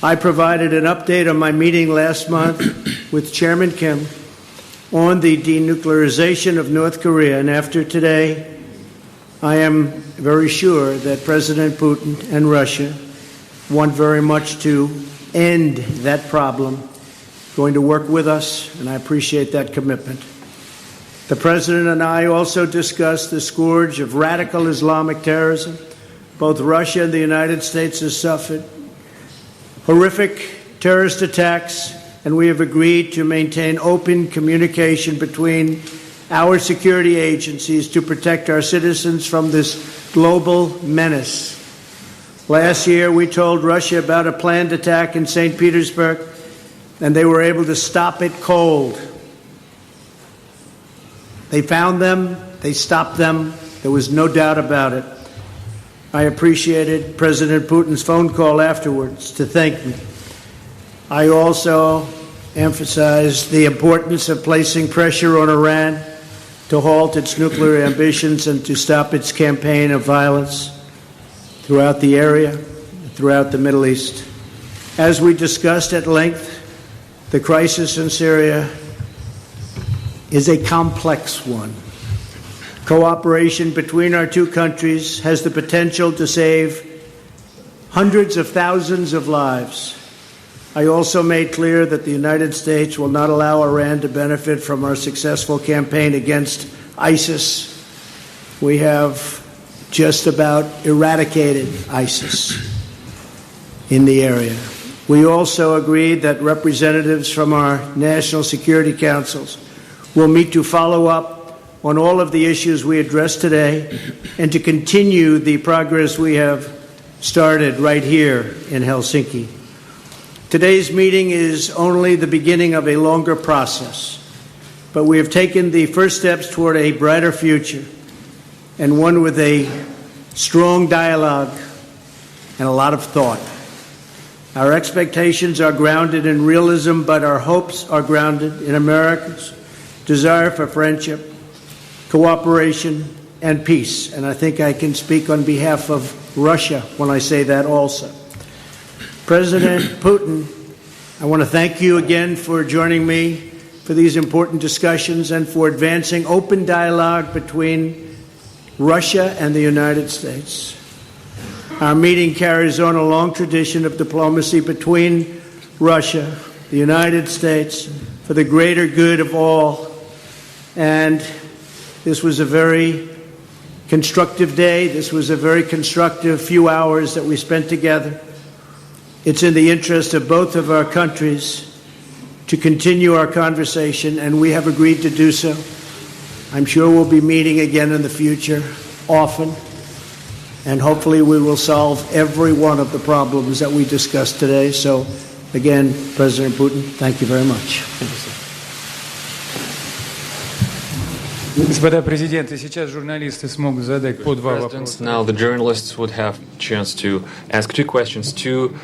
I provided an update on my meeting last month with Chairman Kim on the denuclearization of North Korea, and after today, I am very sure that President Putin and Russia want very much to end that problem, going to work with us, and I appreciate that commitment. The President and I also discussed the scourge of radical Islamic terrorism. Both Russia and the United States have suffered horrific terrorist attacks, and we have agreed to maintain open communication between our security agencies to protect our citizens from this global menace. Last year, we told Russia about a planned attack in St. Petersburg, and they were able to stop it cold. They found them, they stopped them, there was no doubt about it. I appreciated President Putin's phone call afterwards to thank me. I also emphasized the importance of placing pressure on Iran to halt its nuclear ambitions and to stop its campaign of violence throughout the area, throughout the Middle East. As we discussed at length, the crisis in Syria is a complex one. Cooperation between our two countries has the potential to save hundreds of thousands of lives. I also made clear that the United States will not allow Iran to benefit from our successful campaign against ISIS. We have just about eradicated ISIS in the area. We also agreed that representatives from our national security councils will meet to follow up on all of the issues we addressed today and to continue the progress we have started right here in Helsinki. Today's meeting is only the beginning of a longer process, but we have taken the first steps toward a brighter future, and one with a strong dialogue and a lot of thought. Our expectations are grounded in realism, but our hopes are grounded in America's desire for friendship, cooperation, and peace. And I think I can speak on behalf of Russia when I say that also. President Putin, I want to thank you again for joining me for these important discussions and for advancing open dialogue between Russia and the United States. Our meeting carries on a long tradition of diplomacy between Russia, the United States, for the greater good of all. And this was a very constructive day. This was a very constructive few hours that we spent together. It's in the interest of both of our countries to continue our conversation, and we have agreed to do so. I'm sure we'll be meeting again in the future, often, and hopefully we will solve every one of the problems that we discussed today. So, again, President Putin, thank you very much. Господа президенты, сейчас журналисты смогут задать по два вопроса. Now the journalists would have a chance to ask two questions, two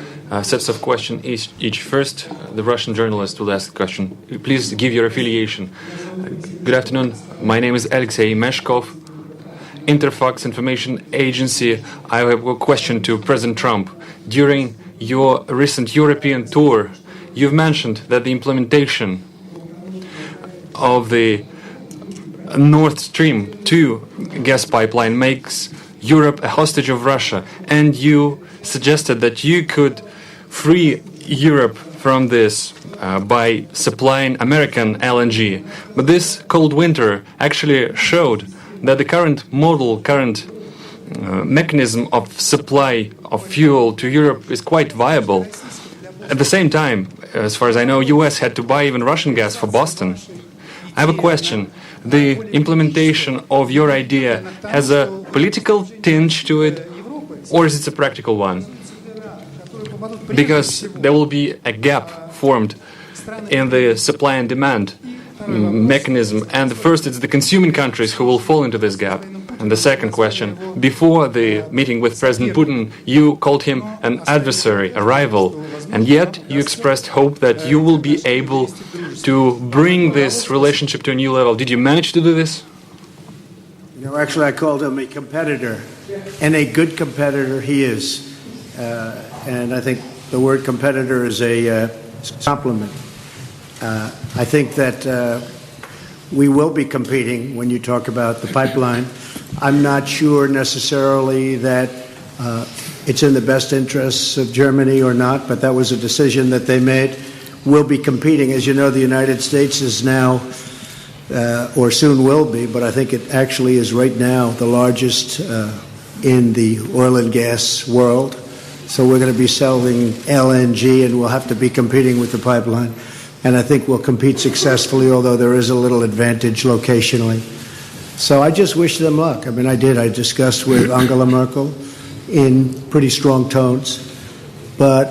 sets of questions each. First, the Russian journalist will ask the question. Please give your affiliation. Good afternoon. My name is Alexei Meshkov, Interfax Information Agency. I have a question to President Trump. During your recent European tour, you've mentioned that the implementation of the Nord Stream 2 gas pipeline makes Europe a hostage of Russia, and you suggested that you could free Europe from this by supplying American LNG. But this cold winter actually showed that the current mechanism of supply of fuel to Europe is quite viable. At the same time, as far as I know, US had to buy even Russian gas for Boston. I have a question. The implementation of your idea has a political tinge to it, or is it a practical one? Because there will be a gap formed in the supply and demand mechanism, and first it's the consuming countries who will fall into this gap. And the second question, before the meeting with President Putin, you called him an adversary, a rival, and yet you expressed hope that you will be able to bring this relationship to a new level. Did you manage to do this? No, actually, I called him a competitor, and a good competitor he is. And I think the word competitor is a compliment. I think that we will be competing when you talk about the pipeline. I'm not sure necessarily that it's in the best interests of Germany or not, but that was a decision that they made. We'll be competing. As you know, the United States is now, or soon will be, but I think it actually is right now the largest in the oil and gas world. So we're going to be selling LNG, and we'll have to be competing with the pipeline. And I think we'll compete successfully, although there is a little advantage locationally. So I just wish them luck. I mean, I did. I discussed with Angela Merkel in pretty strong tones, but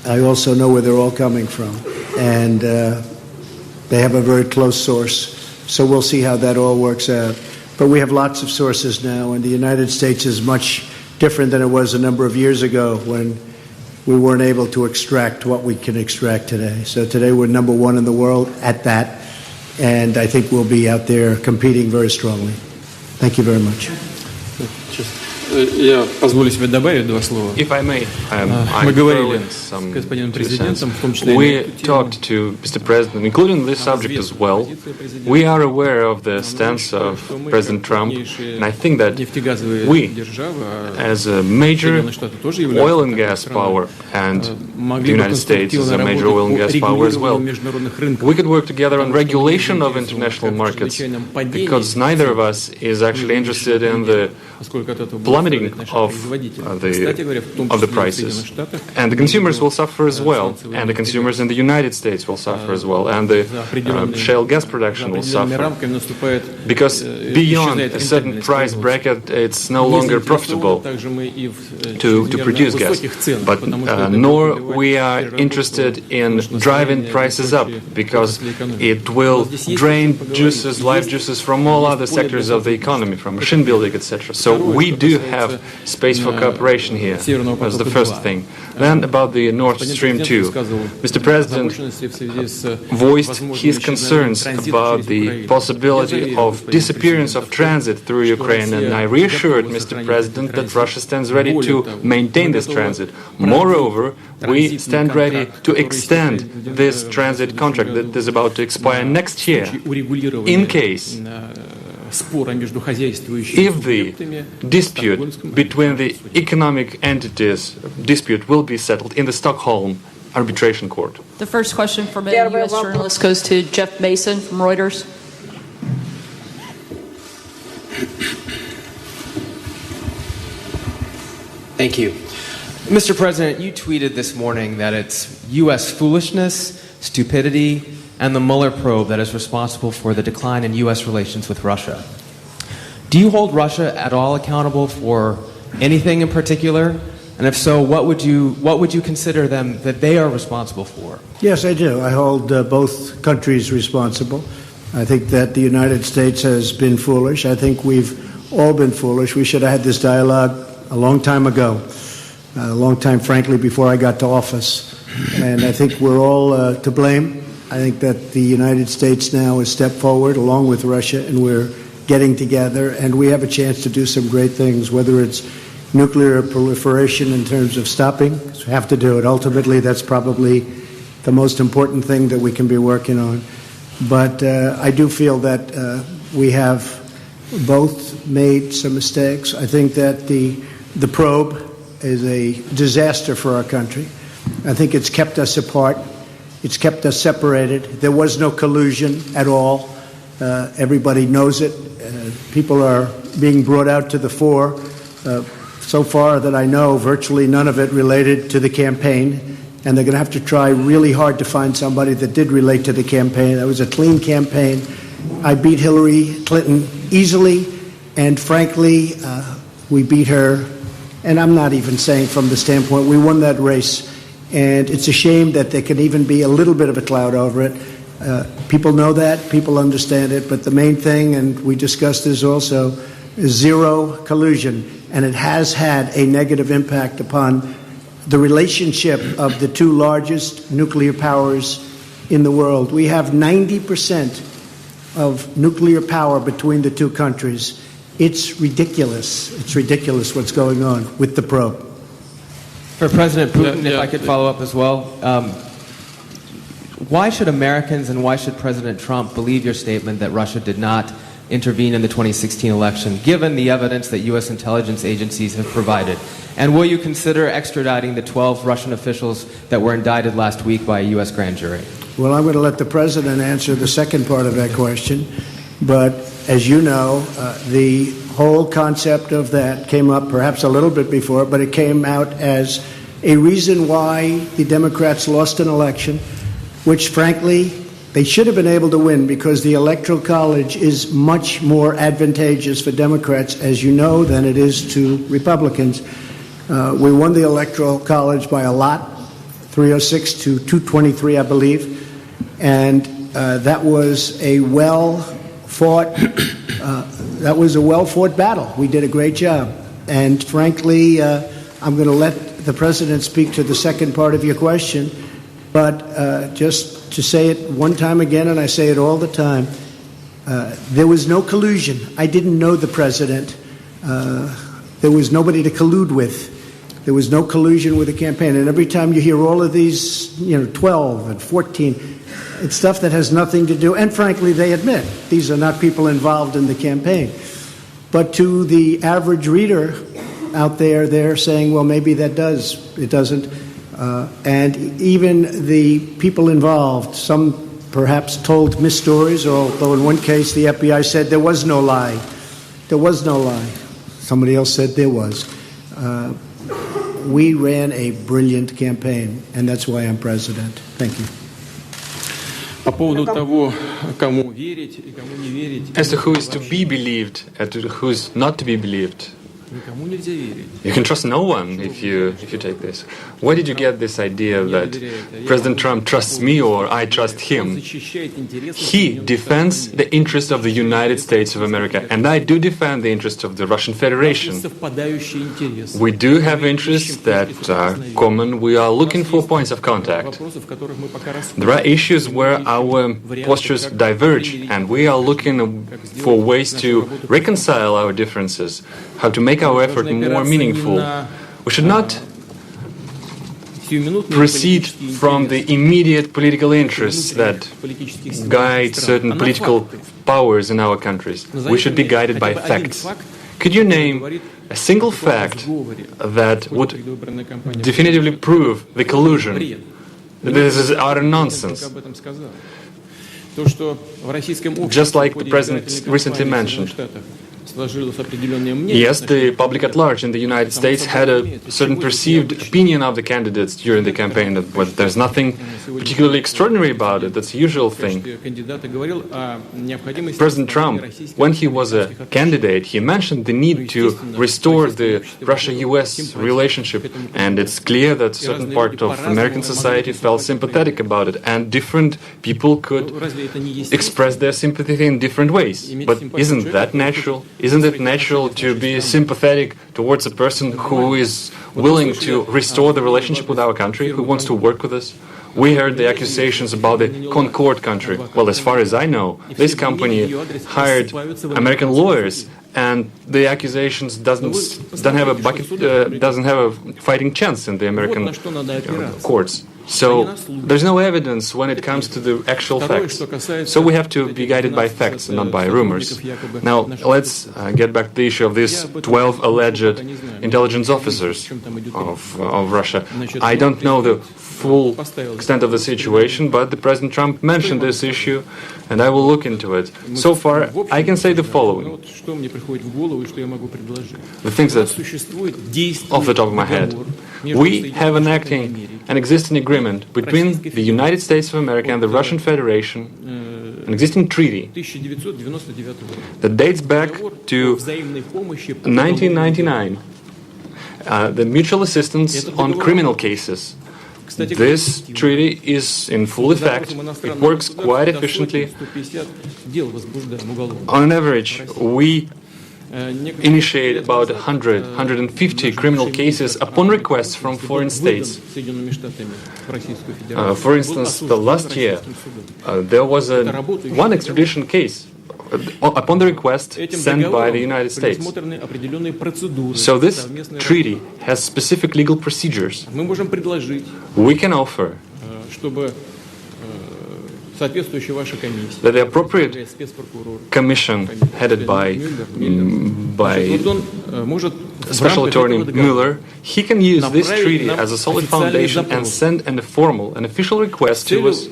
I also know where they're all coming from. And they have a very close source. So we'll see how that all works out. But we have lots of sources now, and the United States is much different than it was a number of years ago when we weren't able to extract what we can extract today. So today we're number one in the world at that, and I think we'll be out there competing very strongly. Thank you very much. Я позволю себе добавить два слова. If I may, Мы говорили с господином президентом, в том числе we talked to Mr. President, including this subject as well. We are aware of the stance of President Trump, and I think that we, as a major oil and gas power, and the United States is a major oil and gas power as well, we could work together on regulation of international markets, because neither of us is actually interested in the plummeting of the prices, and the consumers will suffer as well, and the consumers in the United States will suffer as well, and the shale gas production will suffer, because beyond a certain price bracket it's no longer profitable to produce gas, but nor we are interested in driving prices up, because it will drain juices, life juices from all other sectors of the economy, from machine building, etc. So we do have space for cooperation here. That's the first thing. Then about the Nord Stream 2. Mr. President voiced his concerns about the possibility of disappearance of transit through Ukraine, and I reassured Mr. President that Russia stands ready to maintain this transit. Moreover, we stand ready to extend this transit contract that is about to expire next year, in case if the dispute between the economic entities will be settled in the Stockholm Arbitration Court. The first question from a U.S. journalist goes to Jeff Mason from Reuters. Thank you. Mr. President, you tweeted this morning that it's U.S. foolishness stupidity, and the Mueller probe that is responsible for the decline in U.S. relations with Russia. Do you hold Russia at all accountable for anything in particular? And if so, what would you consider them that they are responsible for? Yes, I do. I hold both countries responsible. I think that the United States has been foolish. I think we've all been foolish. We should have had this dialogue a long time ago, a long time, frankly, before I got to office. And I think we're all to blame. I think that the United States now has stepped forward along with Russia, and we're getting together, and we have a chance to do some great things, whether it's nuclear proliferation in terms of stopping. We have to do it. Ultimately, that's probably the most important thing that we can be working on. But I do feel that we have both made some mistakes. I think that the probe is a disaster for our country. I think it's kept us apart. It's kept us separated. There was no collusion at all. Everybody knows it. People are being brought out to the fore. So far that I know, virtually none of it related to the campaign, and they're going to have to try really hard to find somebody that did relate to the campaign. That was a clean campaign. I beat Hillary Clinton easily, and frankly, we beat her, and I'm not even saying from the standpoint, we won that race, and it's a shame that there can even be a little bit of a cloud over it. People know that, people understand it, but the main thing, and we discussed this also, is zero collusion. And it has had a negative impact upon the relationship of the two largest nuclear powers in the world. We have 90% of nuclear power between the two countries. It's ridiculous. It's ridiculous what's going on with the probe. For President Putin, if I could follow up as well, why should Americans and why should President Trump believe your statement that Russia did not intervene in the 2016 election, given the evidence that U.S. intelligence agencies have provided? And will you consider extraditing the 12 Russian officials that were indicted last week by a U.S. grand jury? Well, I'm going to let the President answer the second part of that question. But as you know, the whole concept of that came up perhaps a little bit before, but it came out as a reason why the Democrats lost an election, which, frankly, they should have been able to win because the Electoral College is much more advantageous for Democrats, as you know, than it is to Republicans. We won the Electoral College by a lot, 306 to 223, I believe. And that was a well-fought battle. We did a great job. And frankly, I'm going to let the President speak to the second part of your question. But just to say it one time again, and I say it all the time, there was no collusion. I didn't know the President. There was nobody to collude with. There was no collusion with the campaign. And every time you hear all of these, 12 and 14, it's stuff that has nothing to do, and frankly, they admit, these are not people involved in the campaign. But to the average reader out there, they're saying, well, maybe that does. It doesn't. And even the people involved, some perhaps told mis-stories, although in one case the FBI said there was no lie. There was no lie. Somebody else said there was. We ran a brilliant campaign, and that's why I'm president. Thank you. As to who is to be believed and to who is not to be believed, you can trust no one if you take this. Where did you get this idea that President Trump trusts me or I trust him? He defends the interests of the United States of America, and I do defend the interests of the Russian Federation. We do have interests that are common. We are looking for points of contact. There are issues where our postures diverge, and we are looking for ways to reconcile our differences, how to make our effort more meaningful. We should not proceed from the immediate political interests that guide certain political powers in our countries. We should be guided by facts. Could you name a single fact that would definitively prove the collusion? This is utter nonsense. Just like the President recently mentioned, Yes, the public at large in the United States had a certain perceived opinion of the candidates during the campaign, but there's nothing particularly extraordinary about it. That's a usual thing. President Trump, when he was a candidate, he mentioned the need to restore the Russia-US relationship, and it's clear that a certain part of American society felt sympathetic about it, and different people could express their sympathy in different ways. But isn't that natural? Isn't it natural to be sympathetic towards a person who is willing to restore the relationship with our country, who wants to work with us? We heard the accusations about the Concord country. Well, as far as I know, this company hired American lawyers, and the accusations doesn't have a fighting chance in the American courts. So there's no evidence when it comes to the actual facts. So we have to be guided by facts and not by rumors. Now let's get back to the issue of these 12 alleged intelligence officers of Russia. I don't know the full extent of the situation, but the President Trump mentioned this issue, and I will look into it. So far, I can say the following. The things that, off the top of my head, we have an existing agreement between the United States of America and the Russian Federation, an existing treaty that dates back to 1999, the mutual assistance on criminal cases. This treaty is in full effect. It works quite efficiently. On an average, we initiate about 150 criminal cases upon requests from foreign states. For instance, the last year, there was one extradition case upon the request sent by the United States. So this treaty has specific legal procedures. We can offer that the appropriate commission headed by Special Attorney Mueller, he can use this treaty as a solid foundation and send an official request to us,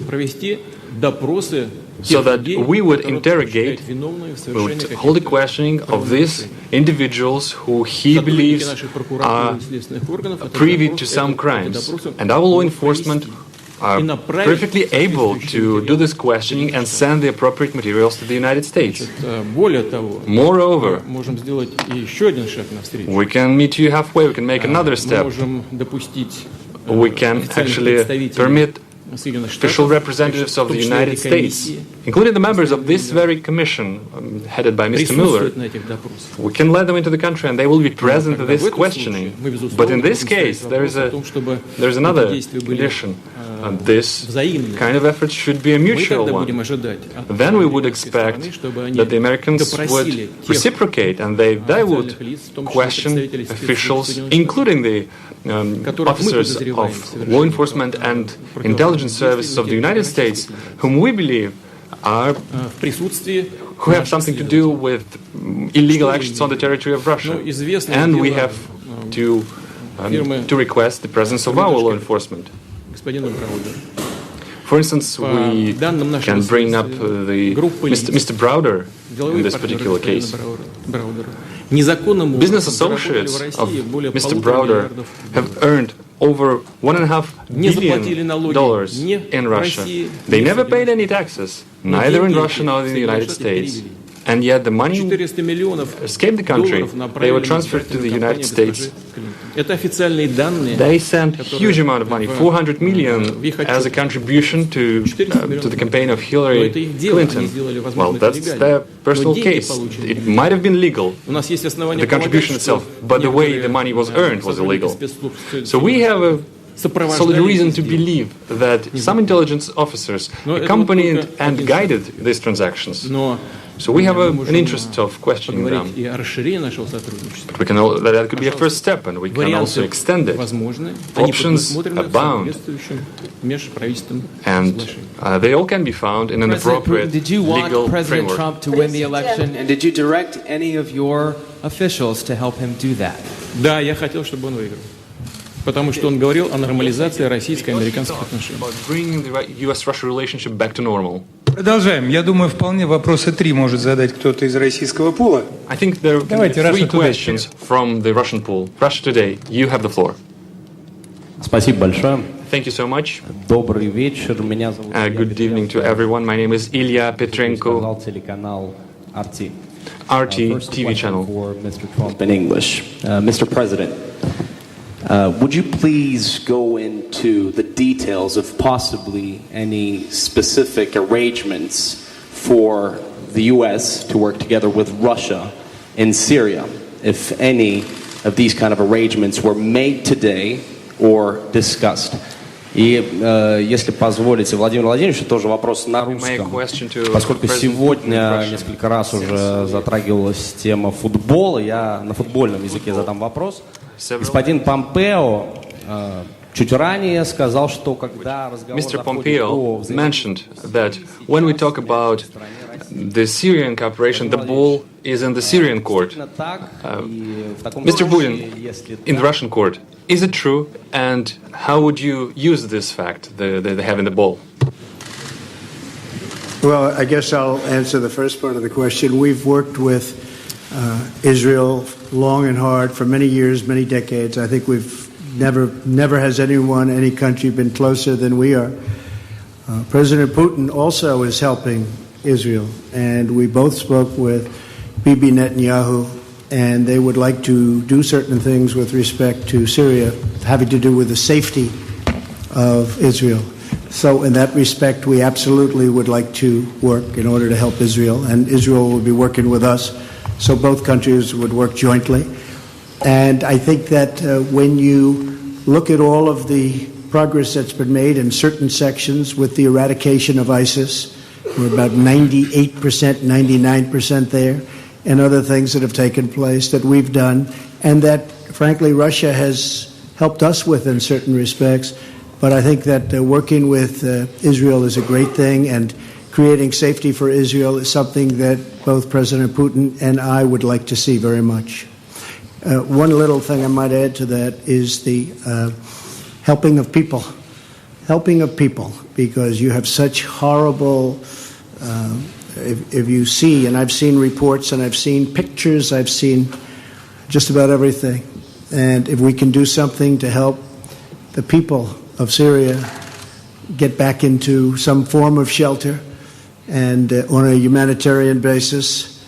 so that we would interrogate, we would hold a questioning of these individuals who he believes are privy to some crimes. And our law enforcement are perfectly able to do this questioning and send the appropriate materials to the United States. Moreover, we can meet you halfway, we can make another step. We can actually permit official representatives of the United States, including the members of this very commission headed by Mr. Mueller, we can let them into the country and they will be present at this questioning. But in this case, there is another condition. This kind of effort should be a mutual one. Then we would expect that the Americans would reciprocate and they would question officials, including the officers of law enforcement and intelligence services of the United States, whom we believe are who have something to do with illegal actions on the territory of Russia. And we have to request the presence of our law enforcement. For instance, we can bring up Mr. Browder in this particular case. Business associates of Mr. Browder have earned over $1.5 billion in Russia. They never paid any taxes, neither in Russia nor in the United States. And yet the money escaped the country. They were transferred to the United States. They sent a huge amount of money, $400 million, as a contribution to the campaign of Hillary Clinton. Well, that's their personal case. It might have been legal, the contribution itself, but the way the money was earned was illegal. So we have a solid reason to believe that some intelligence officers accompanied and guided these transactions. So we have an interest of questioning them. But we can that could be a first step, and we can also extend it. Options abound, and they all can be found in an appropriate did you want legal President framework. Trump to win the election, and did you direct any of your officials to help him do that? Да, я хотел, чтобы он выиграл. Потому что он говорил о нормализации российско-американских отношений. About bringing the US-Russia relationship back to normal. Продолжаем. Я думаю, вполне вопроса 3 может задать кто-то из российского пула. I think there are 3 questions from the Russian pool. Russia Today, you have the floor. Спасибо большое. Thank you so much. Добрый вечер. Меня зовут Good evening to everyone. My name is Ilya Petrenko. Телеканал RT. RT TV channel. For Mr. Trump in English. Mr. President, would you please go into the details of possibly any specific arrangements for the U.S. to work together with Russia in Syria, if any of these kind of arrangements were made today or discussed? И если позволите, Владимир Владимирович, тоже вопрос на русском, поскольку сегодня несколько раз уже затрагивалась тема футбола, я на футбольном языке задам вопрос. Господин Помпео чуть ранее сказал, что когда разговор Mr. Pompeo mentioned that when we talk about the Syrian cooperation, the ball is in the Syrian court. Mr. Putin, in the Russian court. Is it true? And how would you use this fact, the having the ball? Well, I guess I'll answer the first part of the question. We've worked with Israel long and hard for many years, many decades. I think we've never has anyone, any country been closer than we are. President Putin also is helping Israel, and we both spoke with Bibi Netanyahu, and they would like to do certain things with respect to Syria, having to do with the safety of Israel. So in that respect, we absolutely would like to work in order to help Israel, and Israel will be working with us, so both countries would work jointly. And I think that when you look at all of the progress that's been made in certain sections with the eradication of ISIS, we're about 98%, 99% there, and other things that have taken place that we've done, and that, frankly, Russia has helped us with in certain respects. But I think that working with Israel is a great thing, and creating safety for Israel is something that both President Putin and I would like to see very much. One little thing I might add to that is the helping of people. Helping of people, because you have such horrible... If you see, and I've seen reports and I've seen pictures, I've seen just about everything. And if we can do something to help the people of Syria get back into some form of shelter and on a humanitarian basis,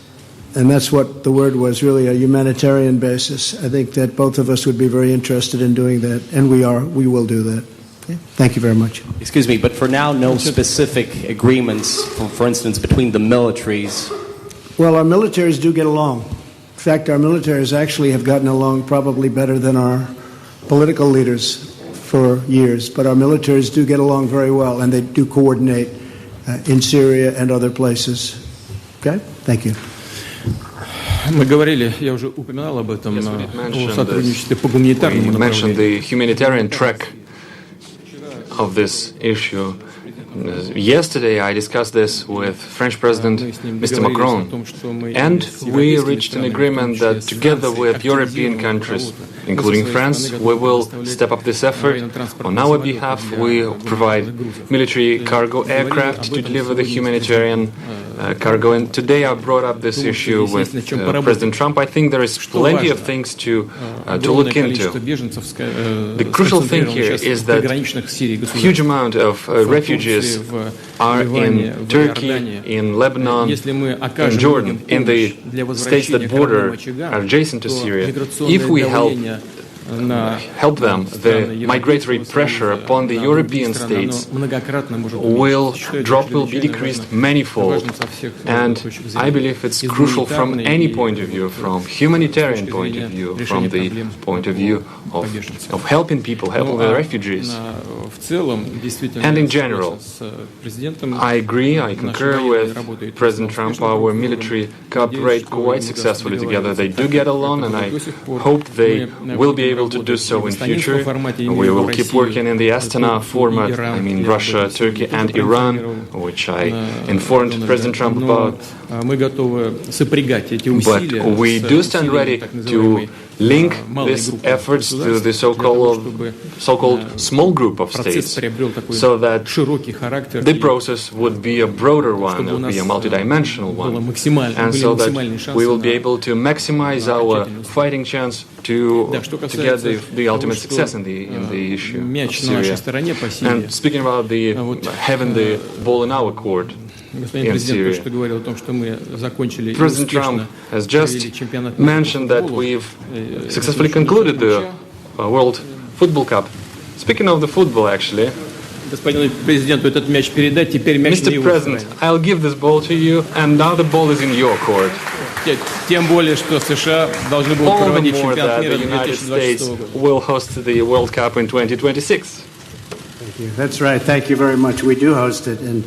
and that's what the word was, really, a humanitarian basis, I think that both of us would be very interested in doing that, and we will do that. Okay. Thank you very much. Excuse me, but for now, no specific agreements, for instance, between the militaries? Well, our militaries do get along. In fact, our militaries actually have gotten along probably better than our political leaders for years. But our militaries do get along very well, and they do coordinate in Syria and other places. Okay? Thank you. Мы говорили, я уже упоминал об этом, о сотрудничестве по гуманитарному направлению. You mentioned the humanitarian track of this issue. Yesterday I discussed this with French President Mr. Macron, and we reached an agreement that together with European countries, including France, we will step up this effort. On our behalf, we provide military cargo aircraft to deliver the humanitarian cargo. And today I brought up this issue with President Trump. I think there is plenty of things to look into. The crucial thing here is that a huge amount of refugees are in Turkey, in Lebanon, in Jordan, in the states that border are adjacent to Syria. If we help them, the migratory pressure upon the European states will be decreased manifold. And I believe it's crucial from any point of view, from humanitarian point of view, from the point of view of helping people, helping the refugees. And in general, I agree, I concur with President Trump. Our military cooperate quite successfully together. They do get along, and I hope they will be able to do so in future. We will keep working in the Astana format, I mean Russia, Turkey and Iran, which I informed President Trump about. But we do stand ready to link these efforts to the so-called small group of states, so that the process would be a broader one, it would be a multidimensional one, and so that we will be able to maximize our fighting chance to get the ultimate success in the issue of Syria. And speaking about having the ball in our court in Syria, President Trump has just mentioned that we've successfully concluded the World Football Cup. Speaking of the football, actually, Mr. President, I'll give this ball to you, and now the ball is in your court. All the more that the United States will host the World Cup in 2026. Thank you. That's right. Thank you very much. We do host it, and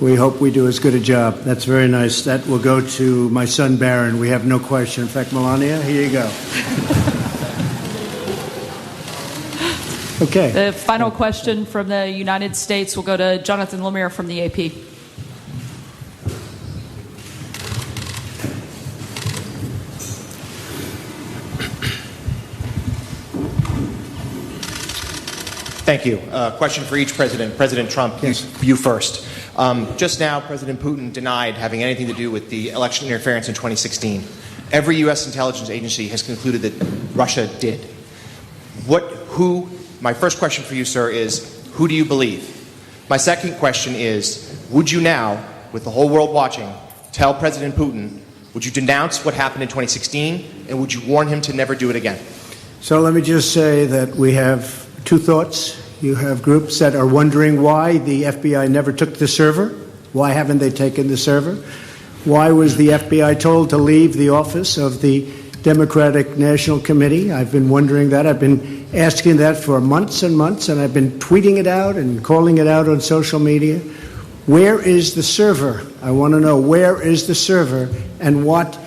we hope we do as good a job. That's very nice. That will go to my son, Barron. We have no question. In fact, Melania, here you go. Okay. The final question from the United States will go to Jonathan Lemire from the AP. Thank you. Question for each president. President Trump, yes. You first. Just now, President Putin denied having anything to do with the election interference in 2016. Every U.S. intelligence agency has concluded that Russia did. My first question for you, sir, is who do you believe? My second question is, would you now, with the whole world watching, tell President Putin, would you denounce what happened in 2016, and would you warn him to never do it again? So let me just say that we have two thoughts. You have groups that are wondering why the FBI never took the server. Why haven't they taken the server? Why was the FBI told to leave the office of the Democratic National Committee? I've been wondering that. I've been asking that for months and months, and I've been tweeting it out and calling it out on social media. Where is the server? I want to know, where is the server, and what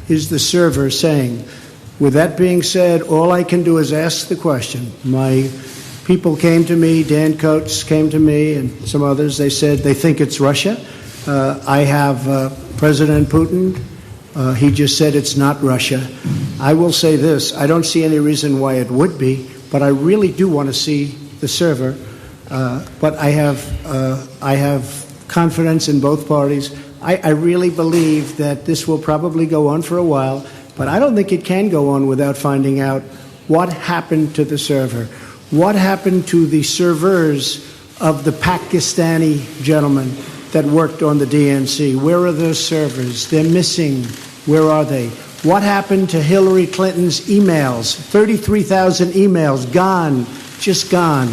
is the server saying? With that being said, all I can do is ask the question. My people came to me, Dan Coates came to me, and some others. They said they think it's Russia. I have President Putin. He just said it's not Russia. I will say this. I don't see any reason why it would be, but I really do want to see the server. But I have confidence in both parties. I really believe that this will probably go on for a while, but I don't think it can go on without finding out what happened to the server. What happened to the servers of the Pakistani gentlemen that worked on the DNC? Where are those servers? They're missing. Where are they? What happened to Hillary Clinton's emails? 33,000 emails gone, just gone.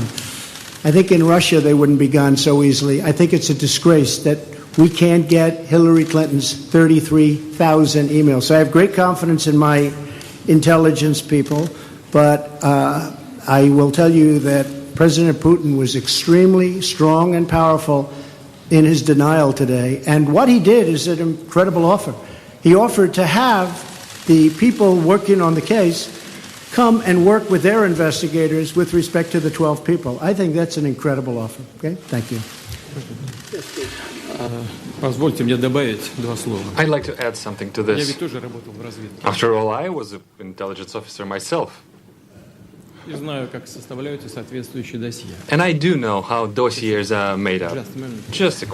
I think in Russia they wouldn't be gone so easily. I think it's a disgrace that we can't get Hillary Clinton's 33,000 emails. So I have great confidence in my intelligence people, but I will tell you that President Putin was extremely strong and powerful in his denial today. And what he did is an incredible offer. He offered to have the people working on the case come and work with their investigators with respect to the 12 people. I think that's an incredible offer. Okay? Thank you. I'd like to add something to this. After all, I was an intelligence officer myself. And I do know how dossiers are made up. Just a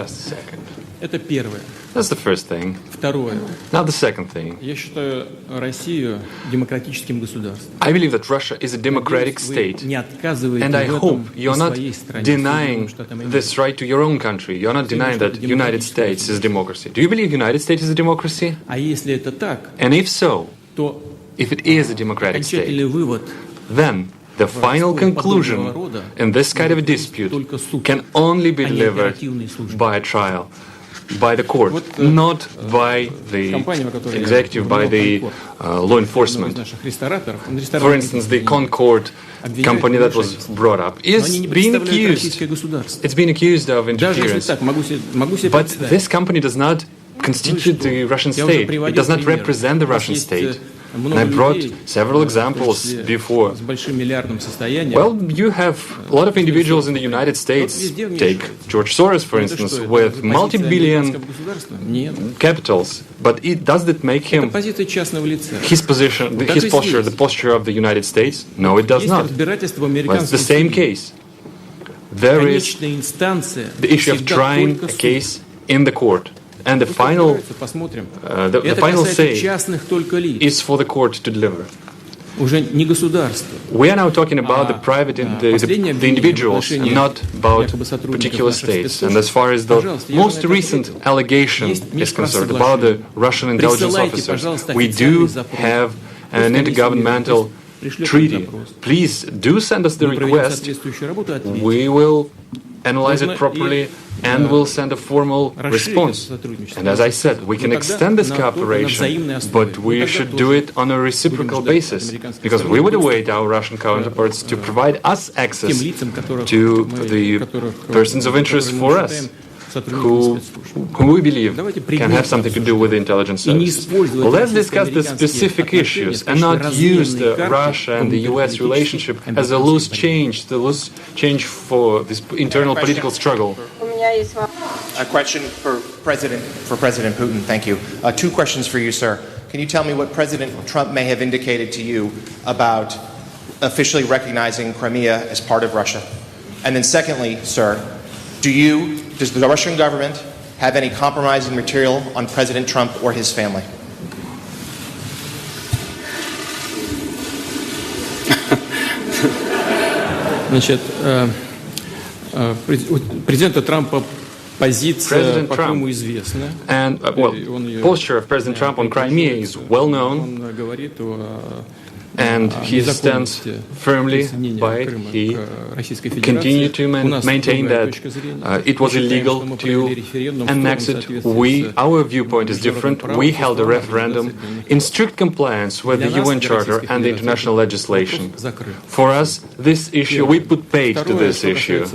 second. That's the first thing. Now the second thing. I believe that Russia is a democratic state. And I hope you're not denying this right to your own country. You're not denying that the United States is a democracy. Do you believe the United States is a democracy? And if so, if it is a democratic state, then the final conclusion in this kind of a dispute can only be delivered by a trial, by the court, not by the executive, by the law enforcement. For instance, the Concord company that was brought up is being accused. It's been accused of interference. But this company does not constitute the Russian state. It does not represent the Russian state. And I brought several examples before. Well, you have a lot of individuals in the United States. Take George Soros, for instance, with multi-billion capitals. But does that make him his position, his posture, the posture of the United States? No, it does not. Well, it's the same case. There is the issue of trying a case in the court. And the final say is for the court to deliver. We are now talking about the private, the individuals, and not about particular states. And as far as the most recent allegation is concerned about the Russian intelligence officers, we do have an intergovernmental treaty. Please do send us the request. We will analyze it properly and will send a formal response. And as I said, we can extend this cooperation, but we should do it on a reciprocal basis, because we would await our Russian counterparts to provide us access to the persons of interest for us, who we believe can have something to do with the intelligence services. Well, let's discuss the specific issues and not use the Russia and the U.S. relationship as a loose change for this internal political struggle. A question for President Putin. Thank you. Two questions for you, sir. Can you tell me what President Trump may have indicated to you about officially recognizing Crimea as part of Russia? And then secondly, sir, does the Russian government have any compromising material on President Trump or his family? Значит, президента Трампа позиция, по-моему, известна. And posture of President Trump on Crimea is well known. And he stands firmly by it. He continued to maintain that it was illegal to annex it. Our viewpoint is different. We held a referendum in strict compliance with the UN Charter and the international legislation. For us, this issue, we put paid to this issue.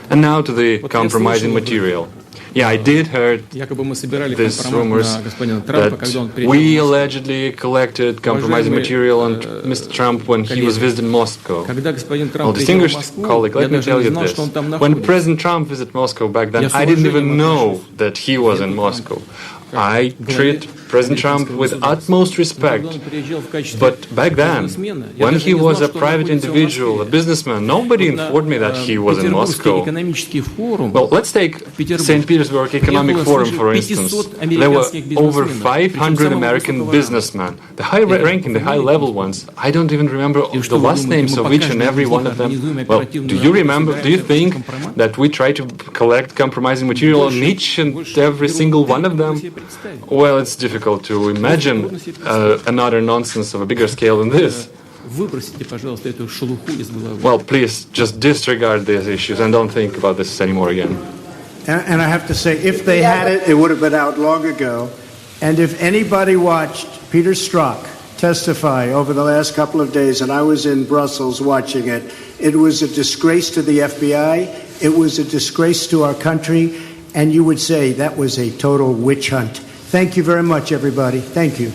And now to the compromising material. Yeah, I did heard these rumors that we allegedly collected compromising material on Mr. Trump when he was visiting Moscow. Well, distinguished colleague, let me tell you this. When President Trump visited Moscow back then, I didn't even know that he was in Moscow. I treat President Trump with utmost respect. But back then, when he was a private individual, a businessman, nobody informed me that he was in Moscow. Well, let's take St. Petersburg Economic Forum, for instance. There were over 500 American businessmen, the high-ranking, the high-level ones. I don't even remember the last names of each and every one of them. Well, do you think that we try to collect compromising material on each and every single one of them? Well, it's difficult to imagine another nonsense of a bigger scale than this. Well, please just disregard these issues and don't think about this anymore again. And I have to say, if they had it, it would have been out long ago. And if anybody watched Peter Strzok testify over the last couple of days, and I was in Brussels watching it, it was a disgrace to the FBI, it was a disgrace to our country, and you would say that was a total witch hunt. Thank you very much, everybody. Thank you.